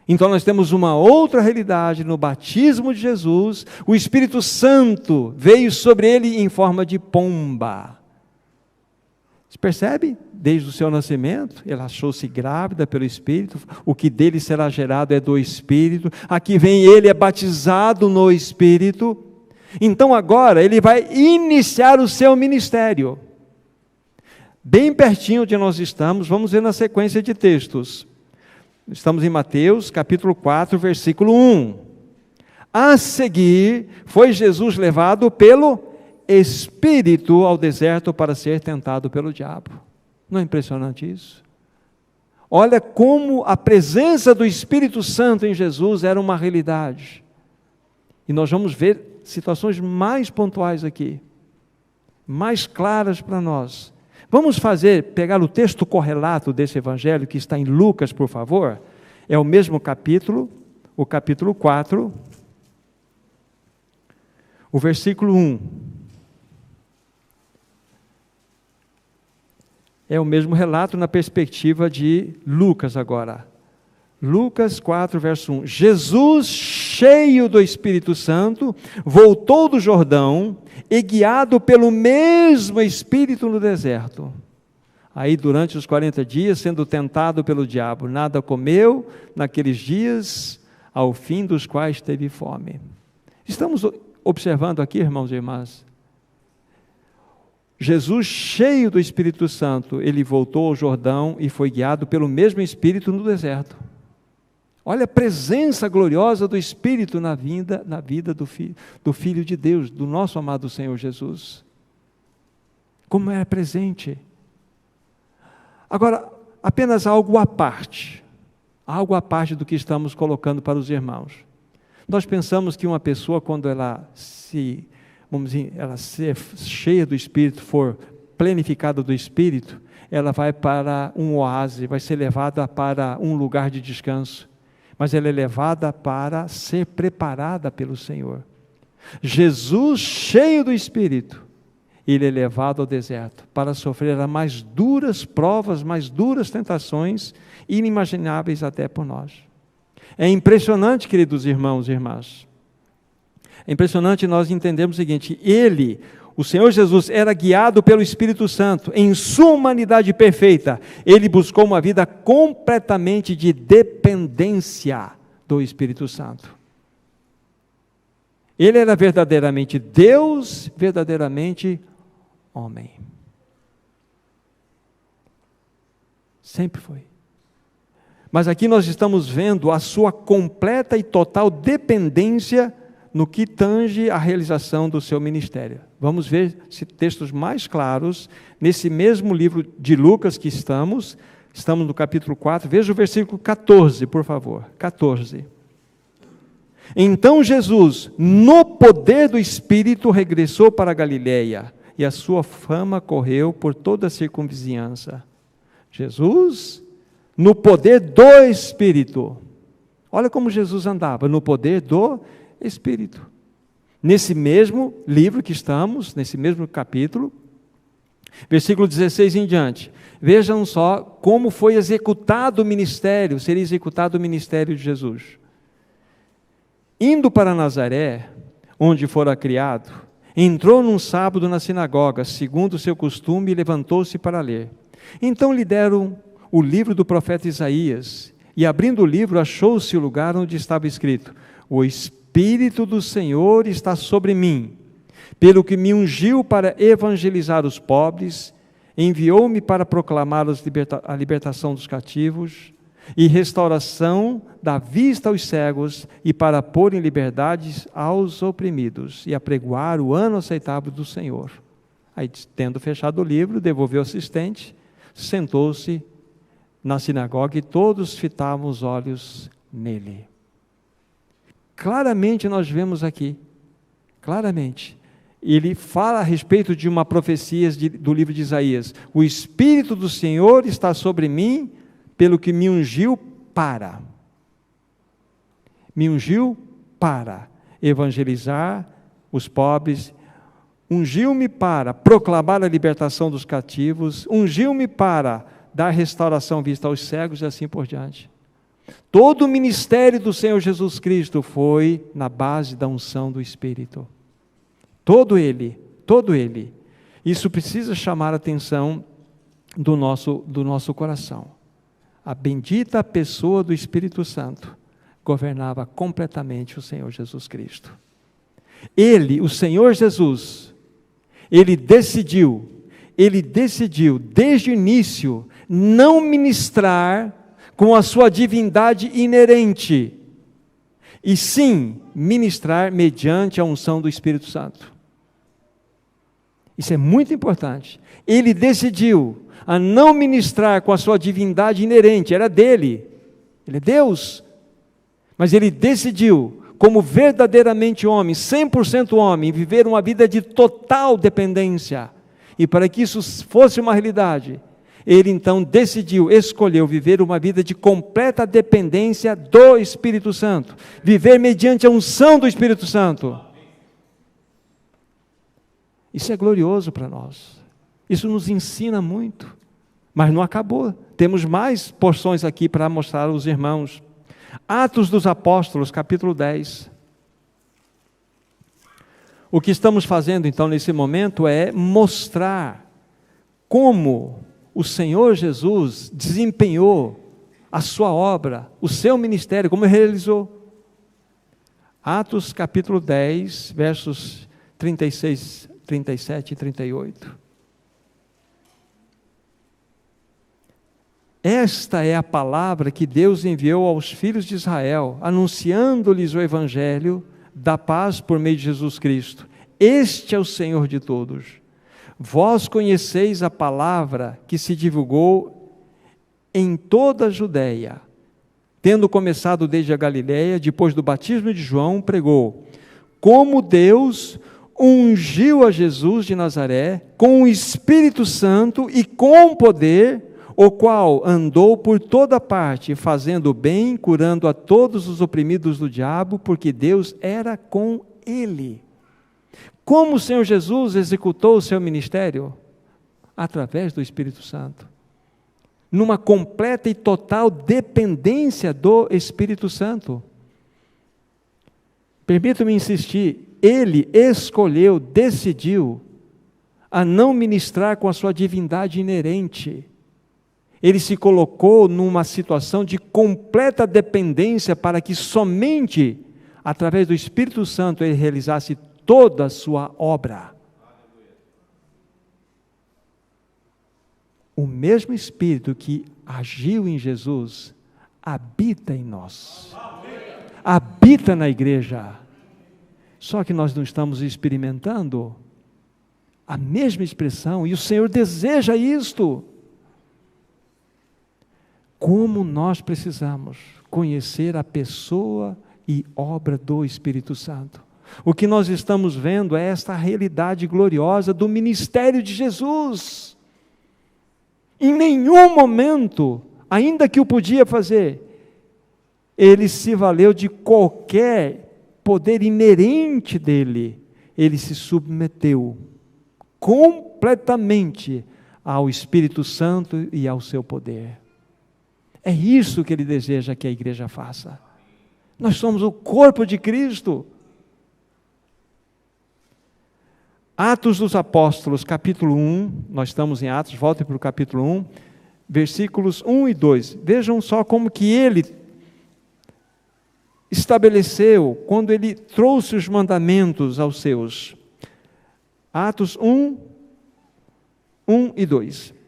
Então nós temos uma outra realidade no batismo de Jesus. O Espírito Santo veio sobre ele em forma de pomba. Você percebe? Desde o seu nascimento, ela achou-se grávida pelo Espírito, o que dele será gerado é do Espírito. Aqui vem ele, é batizado no Espírito. Então agora ele vai iniciar o seu ministério. Bem pertinho de nós estamos, vamos ver na sequência de textos. Estamos em Mateus, capítulo 4, versículo 1. A seguir, foi Jesus levado pelo Espírito ao deserto para ser tentado pelo diabo. Não é impressionante isso? Olha como a presença do Espírito Santo em Jesus era uma realidade. E nós vamos ver situações mais pontuais aqui, mais claras para nós. Vamos pegar o texto correlato desse evangelho, que está em Lucas, por favor. É o mesmo capítulo, o capítulo 4, o versículo 1. É o mesmo relato na perspectiva de Lucas agora. Lucas 4, verso 1. Jesus, cheio do Espírito Santo, voltou do Jordão e guiado pelo mesmo Espírito no deserto. Aí durante os 40 dias, sendo tentado pelo diabo, nada comeu naqueles dias, ao fim dos quais teve fome. Estamos observando aqui, irmãos e irmãs, Jesus, cheio do Espírito Santo, ele voltou ao Jordão e foi guiado pelo mesmo Espírito no deserto. Olha a presença gloriosa do Espírito na vida do Filho de Deus, do nosso amado Senhor Jesus. Como é presente. Agora, apenas algo à parte do que estamos colocando para os irmãos. Nós pensamos que uma pessoa, quando ela ser cheia do Espírito, for plenificada do Espírito, ela vai para um oásis, vai ser levada para um lugar de descanso, mas ela é levada para ser preparada pelo Senhor. Jesus, cheio do Espírito, ele é levado ao deserto para sofrer as mais duras provas, mais duras tentações, inimagináveis até por nós. É impressionante, queridos irmãos e irmãs, é impressionante nós entendermos o seguinte: o Senhor Jesus, era guiado pelo Espírito Santo, em sua humanidade perfeita, ele buscou uma vida completamente de dependência do Espírito Santo. Ele era verdadeiramente Deus, verdadeiramente homem. Sempre foi. Mas aqui nós estamos vendo a sua completa e total dependência no que tange a realização do seu ministério. Vamos ver textos mais claros nesse mesmo livro de Lucas que estamos no capítulo 4, veja o versículo 14, por favor, 14. Então Jesus, no poder do Espírito, regressou para a Galileia, e a sua fama correu por toda a circunvizinhança. Jesus, no poder do Espírito. Olha como Jesus andava, no poder do Espírito. Nesse mesmo livro que estamos, nesse mesmo capítulo, versículo 16 em diante, vejam só como foi executado o ministério, seria executado o ministério de Jesus. Indo para Nazaré, onde fora criado, entrou num sábado na sinagoga, segundo o seu costume, e levantou-se para ler. Então lhe deram o livro do profeta Isaías, e abrindo o livro, achou-se o lugar onde estava escrito: o Espírito do Senhor está sobre mim, pelo que me ungiu para evangelizar os pobres, enviou-me para proclamar a libertação dos cativos, e restauração da vista aos cegos, e para pôr em liberdade aos oprimidos, e apregoar o ano aceitável do Senhor. Aí, tendo fechado o livro, devolveu o assistente, sentou-se na sinagoga, e todos fitavam os olhos nele. Claramente nós vemos aqui, claramente, ele fala a respeito de uma profecia do livro de Isaías: o Espírito do Senhor está sobre mim, pelo que me ungiu para evangelizar os pobres, ungiu-me para proclamar a libertação dos cativos, ungiu-me para dar restauração vista aos cegos, e assim por diante. Todo o ministério do Senhor Jesus Cristo foi na base da unção do Espírito. Todo ele. Isso precisa chamar a atenção do nosso coração. A bendita pessoa do Espírito Santo governava completamente o Senhor Jesus Cristo. Ele, o Senhor Jesus, ele decidiu desde o início não ministrar com a sua divindade inerente, e sim ministrar mediante a unção do Espírito Santo. Isso é muito importante. Ele decidiu a não ministrar com a sua divindade inerente, era dele, ele é Deus, mas ele decidiu, como verdadeiramente homem, 100% homem, viver uma vida de total dependência, e para que isso fosse uma realidade, ele então escolheu viver uma vida de completa dependência do Espírito Santo, viver mediante a unção do Espírito Santo. Isso é glorioso para nós, isso nos ensina muito, mas não acabou, temos mais porções aqui para mostrar aos irmãos. Atos dos Apóstolos, capítulo 10. O que estamos fazendo então nesse momento é mostrar como o Senhor Jesus desempenhou a sua obra, o seu ministério, como ele realizou. Atos capítulo 10, versos 36, 37 e 38. Esta é a palavra que Deus enviou aos filhos de Israel, anunciando-lhes o Evangelho da paz por meio de Jesus Cristo. Este é o Senhor de todos. Vós conheceis a palavra que se divulgou em toda a Judeia, tendo começado desde a Galileia, depois do batismo de João, pregou: como Deus ungiu a Jesus de Nazaré com o Espírito Santo e com poder, o qual andou por toda parte, fazendo bem, curando a todos os oprimidos do diabo, porque Deus era com ele. Como o Senhor Jesus executou o seu ministério? Através do Espírito Santo. Numa completa e total dependência do Espírito Santo. Permita-me insistir, ele escolheu, decidiu a não ministrar com a sua divindade inerente. Ele se colocou numa situação de completa dependência para que somente através do Espírito Santo ele realizasse toda a sua obra. O mesmo Espírito que agiu em Jesus habita em nós, habita na igreja. Só que nós não estamos experimentando a mesma expressão, e o Senhor deseja isto. Como nós precisamos conhecer a pessoa e obra do Espírito Santo. O que nós estamos vendo é esta realidade gloriosa do ministério de Jesus. Em nenhum momento, ainda que o podia fazer, ele se valeu de qualquer poder inerente dele. Ele se submeteu completamente ao Espírito Santo e ao seu poder. É isso que ele deseja que a igreja faça. Nós somos o corpo de Cristo. Atos dos Apóstolos, capítulo 1, nós estamos em Atos, volte para o capítulo 1, versículos 1 e 2. Vejam só como que ele estabeleceu, quando ele trouxe os mandamentos aos seus. Atos 1 e 2.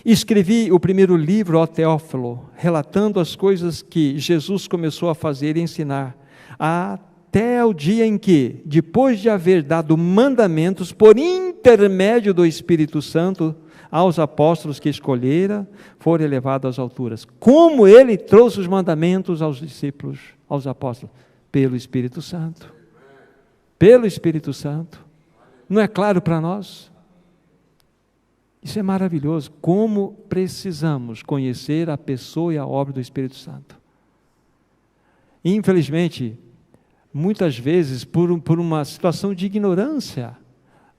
Escrevi o primeiro livro, ó Teófilo, relatando as coisas que Jesus começou a fazer e ensinar, até o dia em que, depois de haver dado mandamentos por intermédio do Espírito Santo aos apóstolos que escolhera, foram elevados às alturas. Como ele trouxe os mandamentos aos discípulos, aos apóstolos? Pelo Espírito Santo. Pelo Espírito Santo. Não é claro para nós? Isso é maravilhoso, como precisamos conhecer a pessoa e a obra do Espírito Santo. Infelizmente, muitas vezes, por uma situação de ignorância,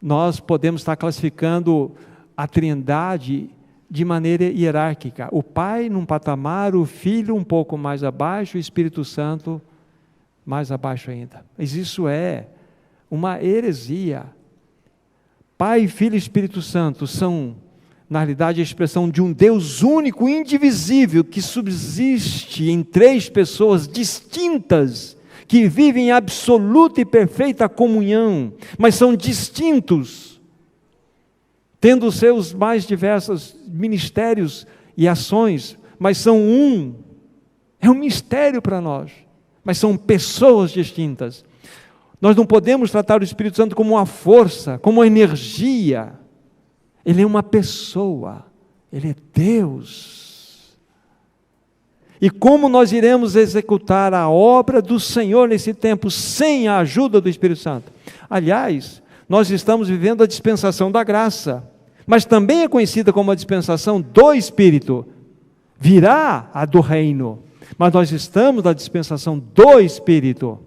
nós podemos estar classificando a Trindade de maneira hierárquica. O Pai num patamar, o Filho um pouco mais abaixo, o Espírito Santo mais abaixo ainda. Mas isso é uma heresia. Pai, Filho e Espírito Santo são, na realidade, a expressão de um Deus único, indivisível, que subsiste em três pessoas distintas, que vivem em absoluta e perfeita comunhão, mas são distintos, tendo seus mais diversos ministérios e ações, mas são um. É um mistério para nós, mas são pessoas distintas. Nós não podemos tratar o Espírito Santo como uma força, como uma energia. Ele é uma pessoa, ele é Deus. E como nós iremos executar a obra do Senhor nesse tempo sem a ajuda do Espírito Santo? Aliás, nós estamos vivendo a dispensação da graça, mas também é conhecida como a dispensação do Espírito. Virá a do reino, mas nós estamos na dispensação do Espírito.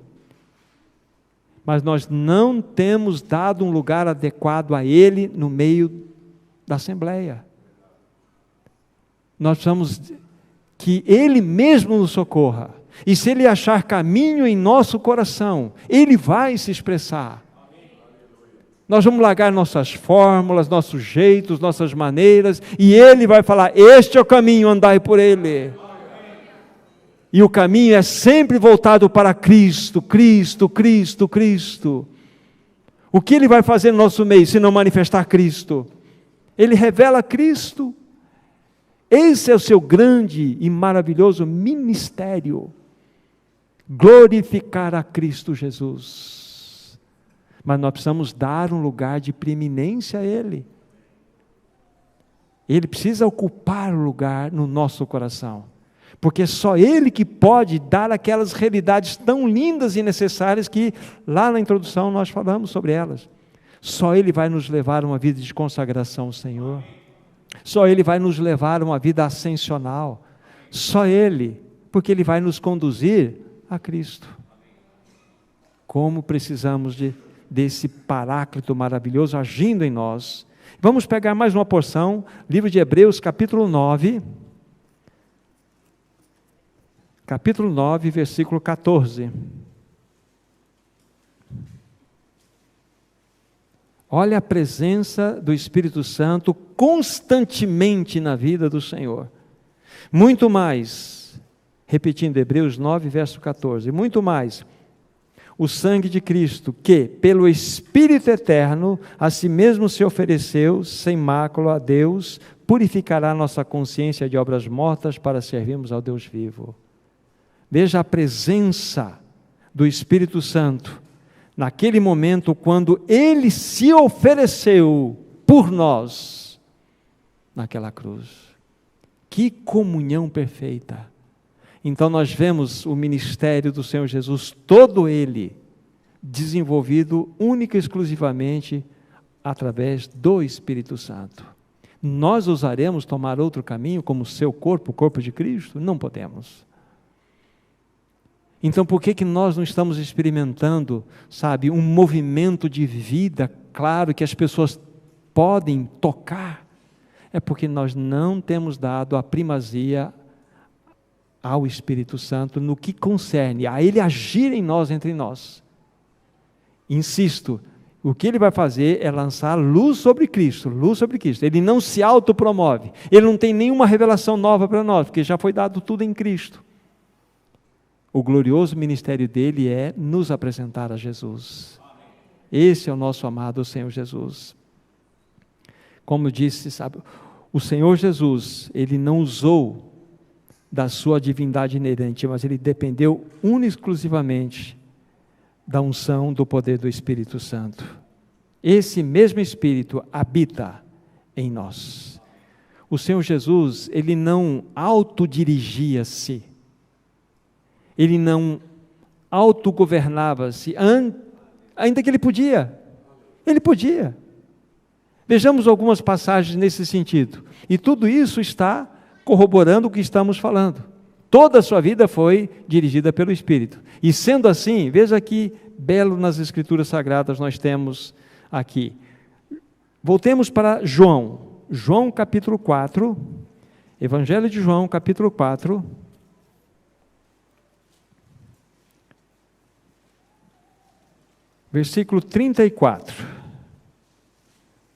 Mas nós não temos dado um lugar adequado a Ele no meio da Assembleia. Nós precisamos que Ele mesmo nos socorra. E se Ele achar caminho em nosso coração, Ele vai se expressar. Nós vamos largar nossas fórmulas, nossos jeitos, nossas maneiras, e Ele vai falar: este é o caminho, andai por ele. E o caminho é sempre voltado para Cristo, Cristo, Cristo, Cristo. O que Ele vai fazer no nosso meio, se não manifestar Cristo? Ele revela Cristo. Esse é o seu grande e maravilhoso ministério. Glorificar a Cristo Jesus. Mas nós precisamos dar um lugar de preeminência a Ele. Ele precisa ocupar o lugar no nosso coração. Porque é só Ele que pode dar aquelas realidades tão lindas e necessárias que lá na introdução nós falamos sobre elas. Só Ele vai nos levar a uma vida de consagração ao Senhor. Só Ele vai nos levar a uma vida ascensional. Só Ele, porque Ele vai nos conduzir a Cristo. Como precisamos desse Paráclito maravilhoso agindo em nós. Vamos pegar mais uma porção, livro de Hebreus, capítulo 9. Capítulo 9, versículo 14. Olha a presença do Espírito Santo constantemente na vida do Senhor. Muito mais, repetindo Hebreus 9, verso 14, muito mais, o sangue de Cristo, que pelo Espírito eterno, a si mesmo se ofereceu, sem mácula a Deus, purificará nossa consciência de obras mortas para servirmos ao Deus vivo. Veja a presença do Espírito Santo, naquele momento quando Ele se ofereceu por nós, naquela cruz. Que comunhão perfeita! Então nós vemos o ministério do Senhor Jesus, todo ele, desenvolvido única e exclusivamente através do Espírito Santo. Nós ousaremos tomar outro caminho como seu corpo, o corpo de Cristo? Não podemos. Então por que nós não estamos experimentando, sabe, um movimento de vida, claro, que as pessoas podem tocar? É porque nós não temos dado a primazia ao Espírito Santo no que concerne a Ele agir em nós, entre nós. Insisto, o que Ele vai fazer é lançar luz sobre Cristo, luz sobre Cristo. Ele não se autopromove, Ele não tem nenhuma revelação nova para nós, porque já foi dado tudo em Cristo. O glorioso ministério dele é nos apresentar a Jesus. Esse é o nosso amado Senhor Jesus. Como eu disse, sabe, o Senhor Jesus, Ele não usou da sua divindade inerente, mas Ele dependeu única e exclusivamente da unção do poder do Espírito Santo. Esse mesmo Espírito habita em nós. O Senhor Jesus, Ele não autodirigia-se, Ele não autogovernava-se, ainda que Ele podia. Vejamos algumas passagens nesse sentido, e tudo isso está corroborando o que estamos falando. Toda a sua vida foi dirigida pelo Espírito, e sendo assim, veja que belo nas Escrituras Sagradas nós temos aqui. Voltemos para João capítulo 4, Evangelho de João capítulo 4, versículo 34,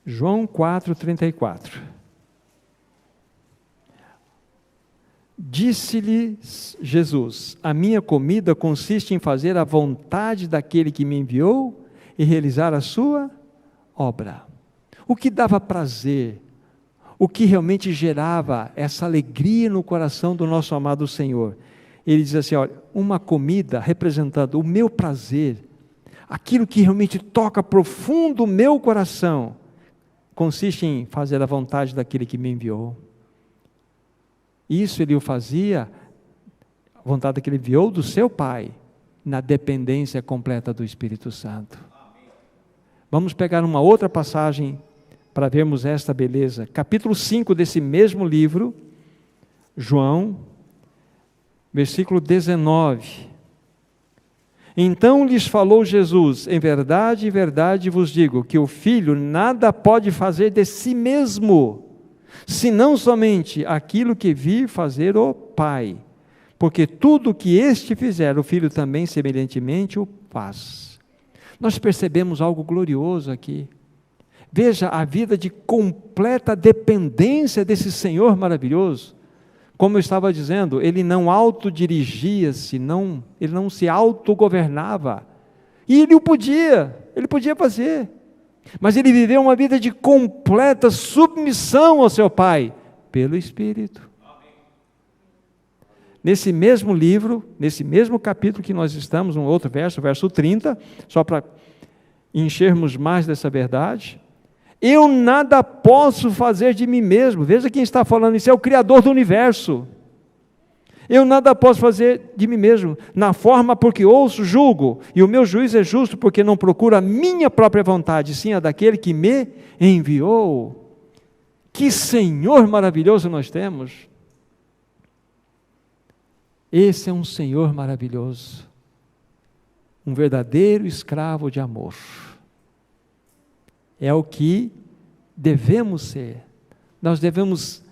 João 4, 34. Disse-lhes Jesus: a minha comida consiste em fazer a vontade daquele que me enviou e realizar a sua obra. O que dava prazer, o que realmente gerava essa alegria no coração do nosso amado Senhor. Ele diz assim, olha, uma comida representando o meu prazer, aquilo que realmente toca profundo o meu coração, consiste em fazer a vontade daquele que me enviou. Isso ele o fazia, a vontade daquele que enviou do seu Pai, na dependência completa do Espírito Santo. Vamos pegar uma outra passagem para vermos esta beleza. Capítulo 5 desse mesmo livro, João, versículo 19. Então lhes falou Jesus: em verdade, vos digo, que o Filho nada pode fazer de si mesmo, senão somente aquilo que vir fazer o Pai, porque tudo o que este fizer, o Filho também semelhantemente o faz. Nós percebemos algo glorioso aqui. Veja a vida de completa dependência desse Senhor maravilhoso. Como eu estava dizendo, Ele não autodirigia-se, Ele não se autogovernava, e Ele podia fazer, mas Ele viveu uma vida de completa submissão ao seu Pai, pelo Espírito. Nesse mesmo livro, nesse mesmo capítulo que nós estamos, um outro verso, verso 30, só para enchermos mais dessa verdade: eu nada posso fazer de mim mesmo. Veja quem está falando isso, é o Criador do universo. Eu nada posso fazer de mim mesmo. Na forma porque ouço, julgo. E o meu juízo é justo porque não procuro a minha própria vontade, sim a daquele que me enviou. Que Senhor maravilhoso nós temos. Esse é um Senhor maravilhoso. Um verdadeiro escravo de amor. É o que devemos ser. Nós devemos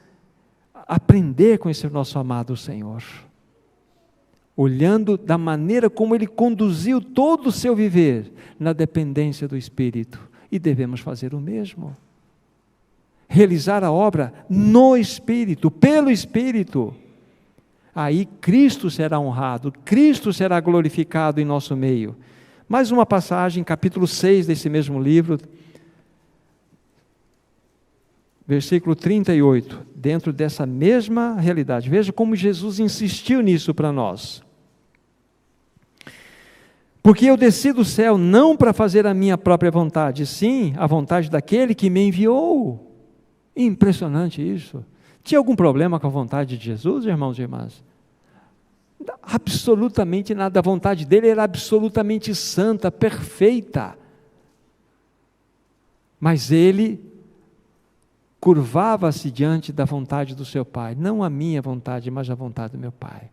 aprender com esse nosso amado Senhor, olhando da maneira como Ele conduziu todo o seu viver, na dependência do Espírito, e devemos fazer o mesmo, realizar a obra no Espírito, pelo Espírito. Aí Cristo será honrado, Cristo será glorificado em nosso meio. Mais uma passagem, capítulo 6 desse mesmo livro, versículo 38, dentro dessa mesma realidade. Veja como Jesus insistiu nisso para nós. Porque eu desci do céu não para fazer a minha própria vontade, sim a vontade daquele que me enviou. Impressionante isso. Tinha algum problema com a vontade de Jesus, irmãos e irmãs? Absolutamente nada. A vontade dele era absolutamente santa, perfeita. Mas ele curvava-se diante da vontade do seu Pai, não a minha vontade, mas a vontade do meu Pai.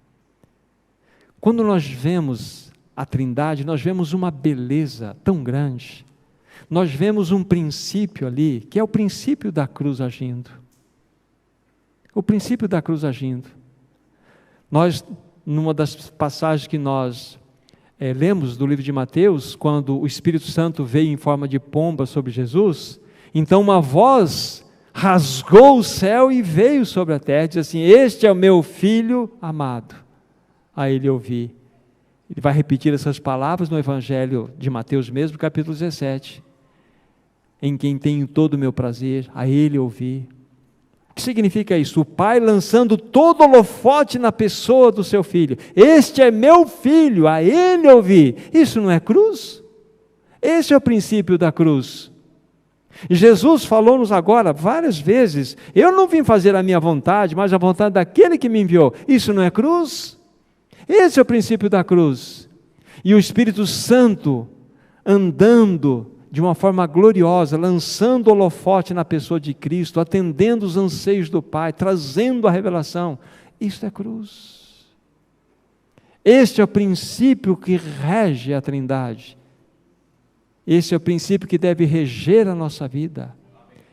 Quando nós vemos a Trindade, nós vemos uma beleza tão grande, nós vemos um princípio ali, que é o princípio da cruz agindo. O princípio da cruz agindo. Nós, numa das passagens que nós lemos do livro de Mateus, quando o Espírito Santo veio em forma de pomba sobre Jesus, então uma voz rasgou o céu e veio sobre a terra, diz assim: este é o meu filho amado, a ele ouvi. Ele vai repetir essas palavras no Evangelho de Mateus mesmo, capítulo 17, em quem tenho todo o meu prazer, a ele ouvi. O que significa isso? O Pai lançando todo o holofote na pessoa do seu filho. Este é meu filho, a ele ouvi. Isso não é cruz? Esse é o princípio da cruz. Jesus falou-nos agora várias vezes: eu não vim fazer a minha vontade, mas a vontade daquele que me enviou. Isso não é cruz? Esse é o princípio da cruz. E o Espírito Santo andando de uma forma gloriosa, lançando o holofote na pessoa de Cristo, atendendo os anseios do Pai, trazendo a revelação. Isso é cruz. Este é o princípio que rege a Trindade. Esse é o princípio que deve reger a nossa vida.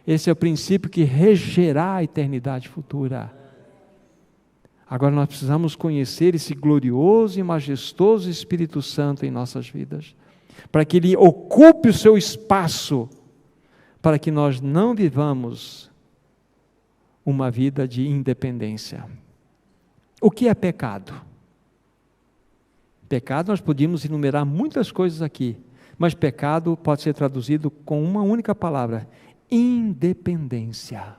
Esse é o princípio que regerá a eternidade futura. Agora nós precisamos conhecer esse glorioso e majestoso Espírito Santo em nossas vidas, para que Ele ocupe o seu espaço, para que nós não vivamos uma vida de independência. O que é pecado? Pecado, nós podíamos enumerar muitas coisas aqui, mas pecado pode ser traduzido com uma única palavra: independência.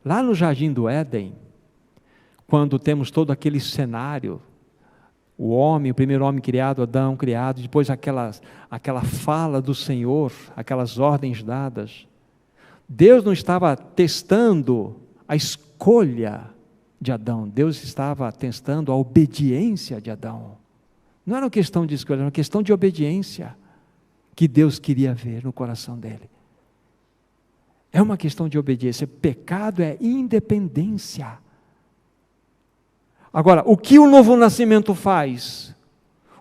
Lá no Jardim do Éden, quando temos todo aquele cenário, o homem, o primeiro homem criado, Adão criado, depois aquela fala do Senhor, aquelas ordens dadas, Deus não estava testando a escolha de Adão, Deus estava testando a obediência de Adão. Não era uma questão de escolha, era uma questão de obediência que Deus queria ver no coração dele. É uma questão de obediência. Pecado é independência. Agora, o que o novo nascimento faz?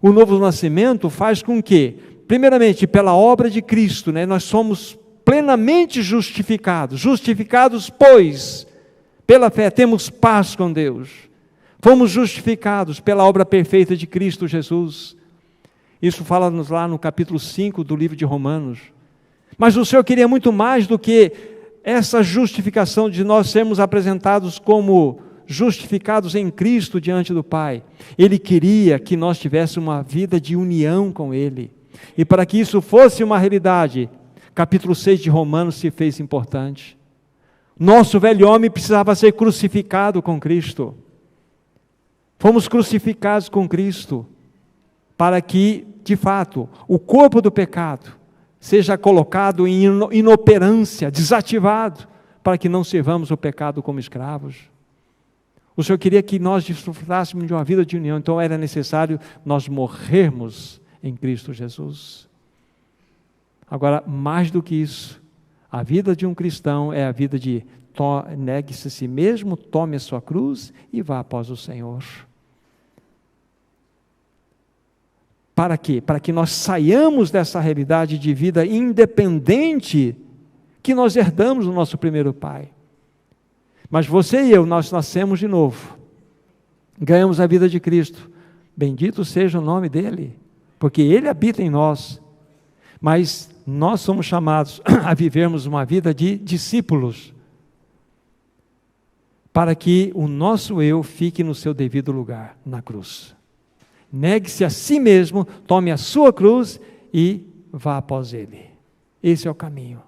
O novo nascimento faz com que, primeiramente, pela obra de Cristo, nós somos plenamente justificados. Justificados, pois, pela fé, temos paz com Deus. Fomos justificados pela obra perfeita de Cristo Jesus. Isso fala-nos lá no capítulo 5 do livro de Romanos. Mas o Senhor queria muito mais do que essa justificação de nós sermos apresentados como justificados em Cristo diante do Pai. Ele queria que nós tivéssemos uma vida de união com Ele. E para que isso fosse uma realidade, capítulo 6 de Romanos se fez importante. Nosso velho homem precisava ser crucificado com Cristo. Fomos crucificados com Cristo, para que, de fato, o corpo do pecado seja colocado em inoperância, desativado, para que não sirvamos o pecado como escravos. O Senhor queria que nós desfrutássemos de uma vida de união, então era necessário nós morrermos em Cristo Jesus. Agora, mais do que isso, a vida de um cristão é a vida de negue-se a si mesmo, tome a sua cruz e vá após o Senhor. Para quê? Para que nós saiamos dessa realidade de vida independente que nós herdamos do nosso primeiro pai. Mas você e eu, nós nascemos de novo, ganhamos a vida de Cristo, bendito seja o nome dele, porque ele habita em nós, mas nós somos chamados a vivermos uma vida de discípulos, para que o nosso eu fique no seu devido lugar, na cruz. Negue-se a si mesmo, tome a sua cruz e vá após ele. Esse é o caminho.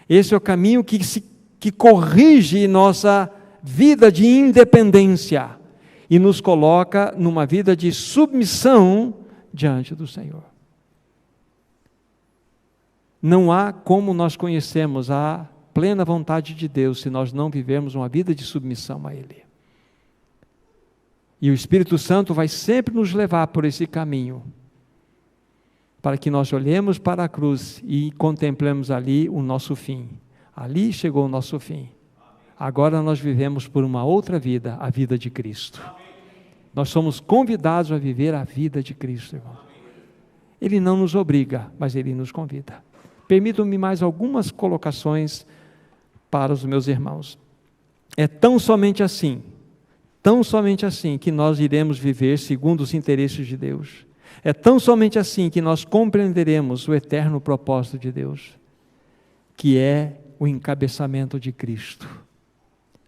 Esse é o caminho que corrige nossa vida de independência e nos coloca numa vida de submissão diante do Senhor. Não há como nós conhecermos a plena vontade de Deus se nós não vivermos uma vida de submissão a Ele. E o Espírito Santo vai sempre nos levar por esse caminho, para que nós olhemos para a cruz e contemplemos ali o nosso fim. Ali chegou o nosso fim. Agora nós vivemos por uma outra vida, a vida de Cristo. Nós somos convidados a viver a vida de Cristo, irmão. Ele não nos obriga, mas Ele nos convida. Permitam-me mais algumas colocações para os meus irmãos. É tão somente assim que nós iremos viver segundo os interesses de Deus. É tão somente assim que nós compreenderemos o eterno propósito de Deus, que é o encabeçamento de Cristo.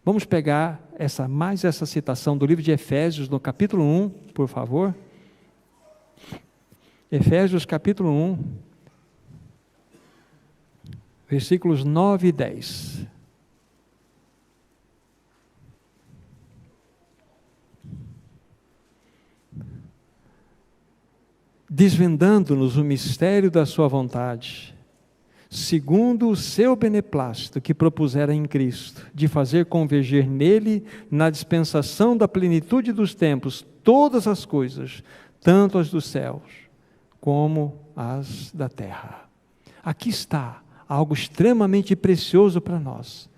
Vamos pegar essa citação do livro de Efésios, no capítulo 1, por favor. Efésios capítulo 1, versículos 9 e 10. Desvendando-nos o mistério da sua vontade, segundo o seu beneplácito que propusera em Cristo, de fazer converger nele, na dispensação da plenitude dos tempos, todas as coisas, tanto as dos céus, como as da terra. Aqui está algo extremamente precioso para nós.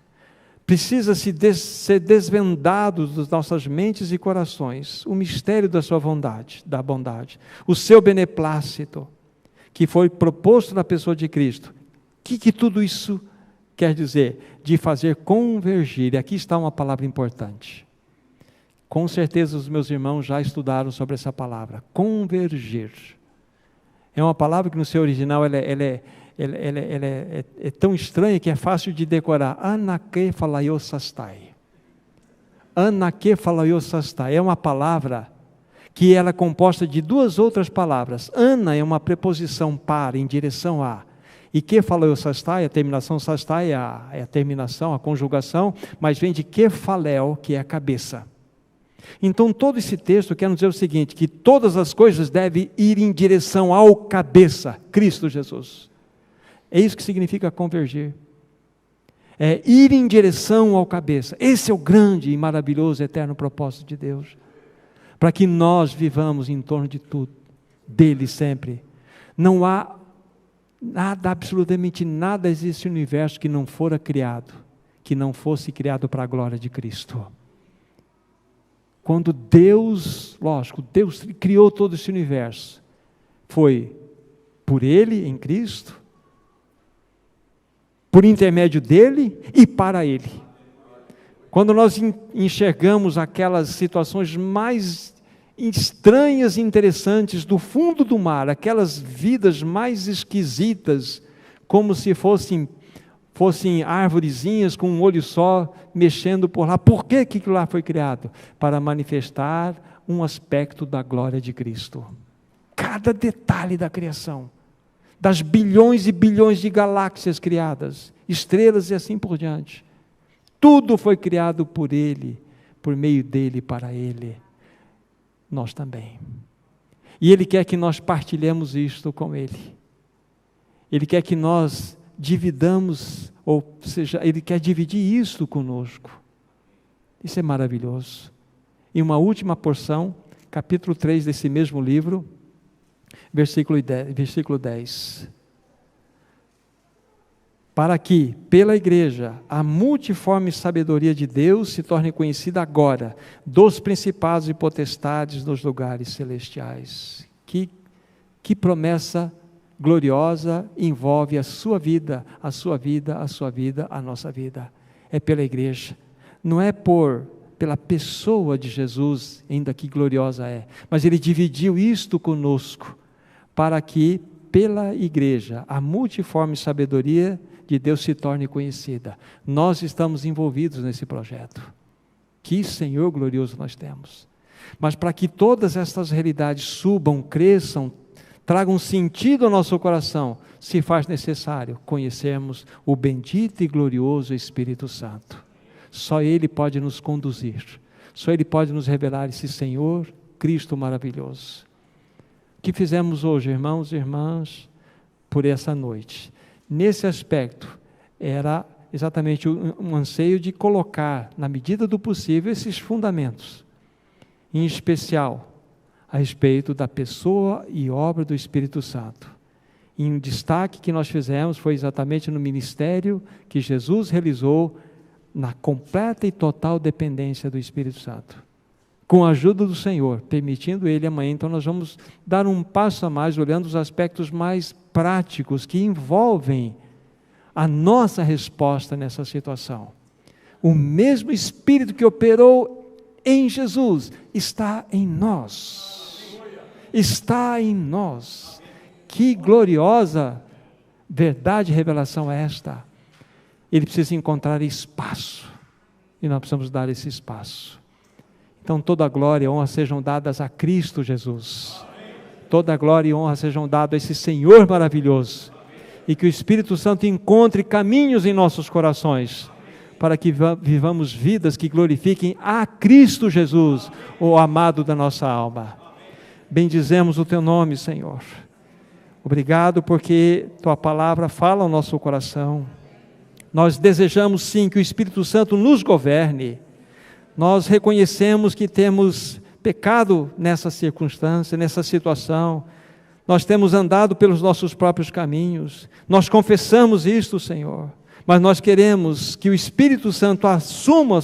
Precisa ser desvendado das nossas mentes e corações, o mistério da sua bondade, o seu beneplácito, que foi proposto na pessoa de Cristo. O que tudo isso quer dizer? De fazer convergir. E aqui está uma palavra importante. Com certeza os meus irmãos já estudaram sobre essa palavra, convergir. É uma palavra que no seu original ela é tão estranha que é fácil de decorar. Anakephalaiosastai. Anakephalaiosastai é uma palavra que ela é composta de duas outras palavras. Ana é uma preposição para, em direção a. E kephalaiosastai, a terminação sastai é a terminação, a conjugação, mas vem de kephalel, que é a cabeça. Então todo esse texto quer nos dizer o seguinte, que todas as coisas devem ir em direção ao cabeça, Cristo Jesus. É isso que significa convergir. É ir em direção ao cabeça. Esse é o grande e maravilhoso eterno propósito de Deus. Para que nós vivamos em torno de tudo, dele sempre. Não há nada, absolutamente nada existe no universo que não fora criado, que não fosse criado para a glória de Cristo. Quando Deus criou todo esse universo, foi por Ele, em Cristo, por intermédio dEle e para Ele. Quando nós enxergamos aquelas situações mais estranhas e interessantes do fundo do mar, aquelas vidas mais esquisitas, como se fossem arvorezinhas com um olho só, mexendo por lá. Por que aquilo lá foi criado? Para manifestar um aspecto da glória de Cristo. Cada detalhe da criação, das bilhões e bilhões de galáxias criadas, estrelas e assim por diante. Tudo foi criado por Ele, por meio dEle, para Ele. Nós também. E Ele quer que nós partilhemos isto com Ele. Ele quer que nós Ele quer dividir isto conosco. Isso é maravilhoso. E uma última porção, capítulo 3 desse mesmo livro, versículo 10. Para que, pela igreja, a multiforme sabedoria de Deus se torne conhecida agora, dos principados e potestades nos lugares celestiais. Que promessa gloriosa envolve a sua vida, a sua vida, a sua vida, a nossa vida. É pela igreja. Não é pela pessoa de Jesus, ainda que gloriosa é, mas Ele dividiu isto conosco, para que, pela igreja, a multiforme sabedoria de Deus se torne conhecida. Nós estamos envolvidos nesse projeto. Que Senhor glorioso nós temos. Mas para que todas estas realidades subam, cresçam, tragam sentido ao nosso coração, se faz necessário conhecermos o bendito e glorioso Espírito Santo. Só Ele pode nos conduzir. Só Ele pode nos revelar esse Senhor, Cristo maravilhoso. O que fizemos hoje, irmãos e irmãs, por essa noite? Nesse aspecto, era exatamente um anseio de colocar, na medida do possível, esses fundamentos, em especial, a respeito da pessoa e obra do Espírito Santo. E um destaque que nós fizemos foi exatamente no ministério que Jesus realizou na completa e total dependência do Espírito Santo. Com a ajuda do Senhor, permitindo Ele amanhã, então nós vamos dar um passo a mais, olhando os aspectos mais práticos que envolvem a nossa resposta nessa situação. O mesmo Espírito que operou em Jesus está em nós. Está em nós. Que gloriosa verdade e revelação é esta? Ele precisa encontrar espaço, e nós precisamos dar esse espaço. Então toda a glória e honra sejam dadas a Cristo Jesus. Toda a glória e honra sejam dadas a esse Senhor maravilhoso. E que o Espírito Santo encontre caminhos em nossos corações, para que vivamos vidas que glorifiquem a Cristo Jesus, o amado da nossa alma. Bendizemos o Teu nome, Senhor. Obrigado porque Tua palavra fala ao nosso coração. Nós desejamos sim que o Espírito Santo nos governe. Nós reconhecemos que temos pecado nessa circunstância, nessa situação. Nós temos andado pelos nossos próprios caminhos. Nós confessamos isto, Senhor. Mas nós queremos que o Espírito Santo assuma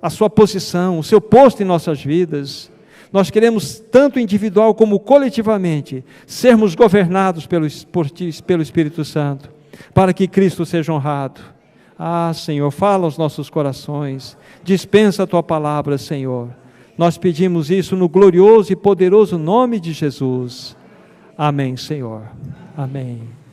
a sua posição, o seu posto em nossas vidas. Nós queremos, tanto individual como coletivamente, sermos governados pelo Espírito Santo, para que Cristo seja honrado. Ah, Senhor, fala aos nossos corações, dispensa a Tua palavra, Senhor. Nós pedimos isso no glorioso e poderoso nome de Jesus. Amém, Senhor. Amém.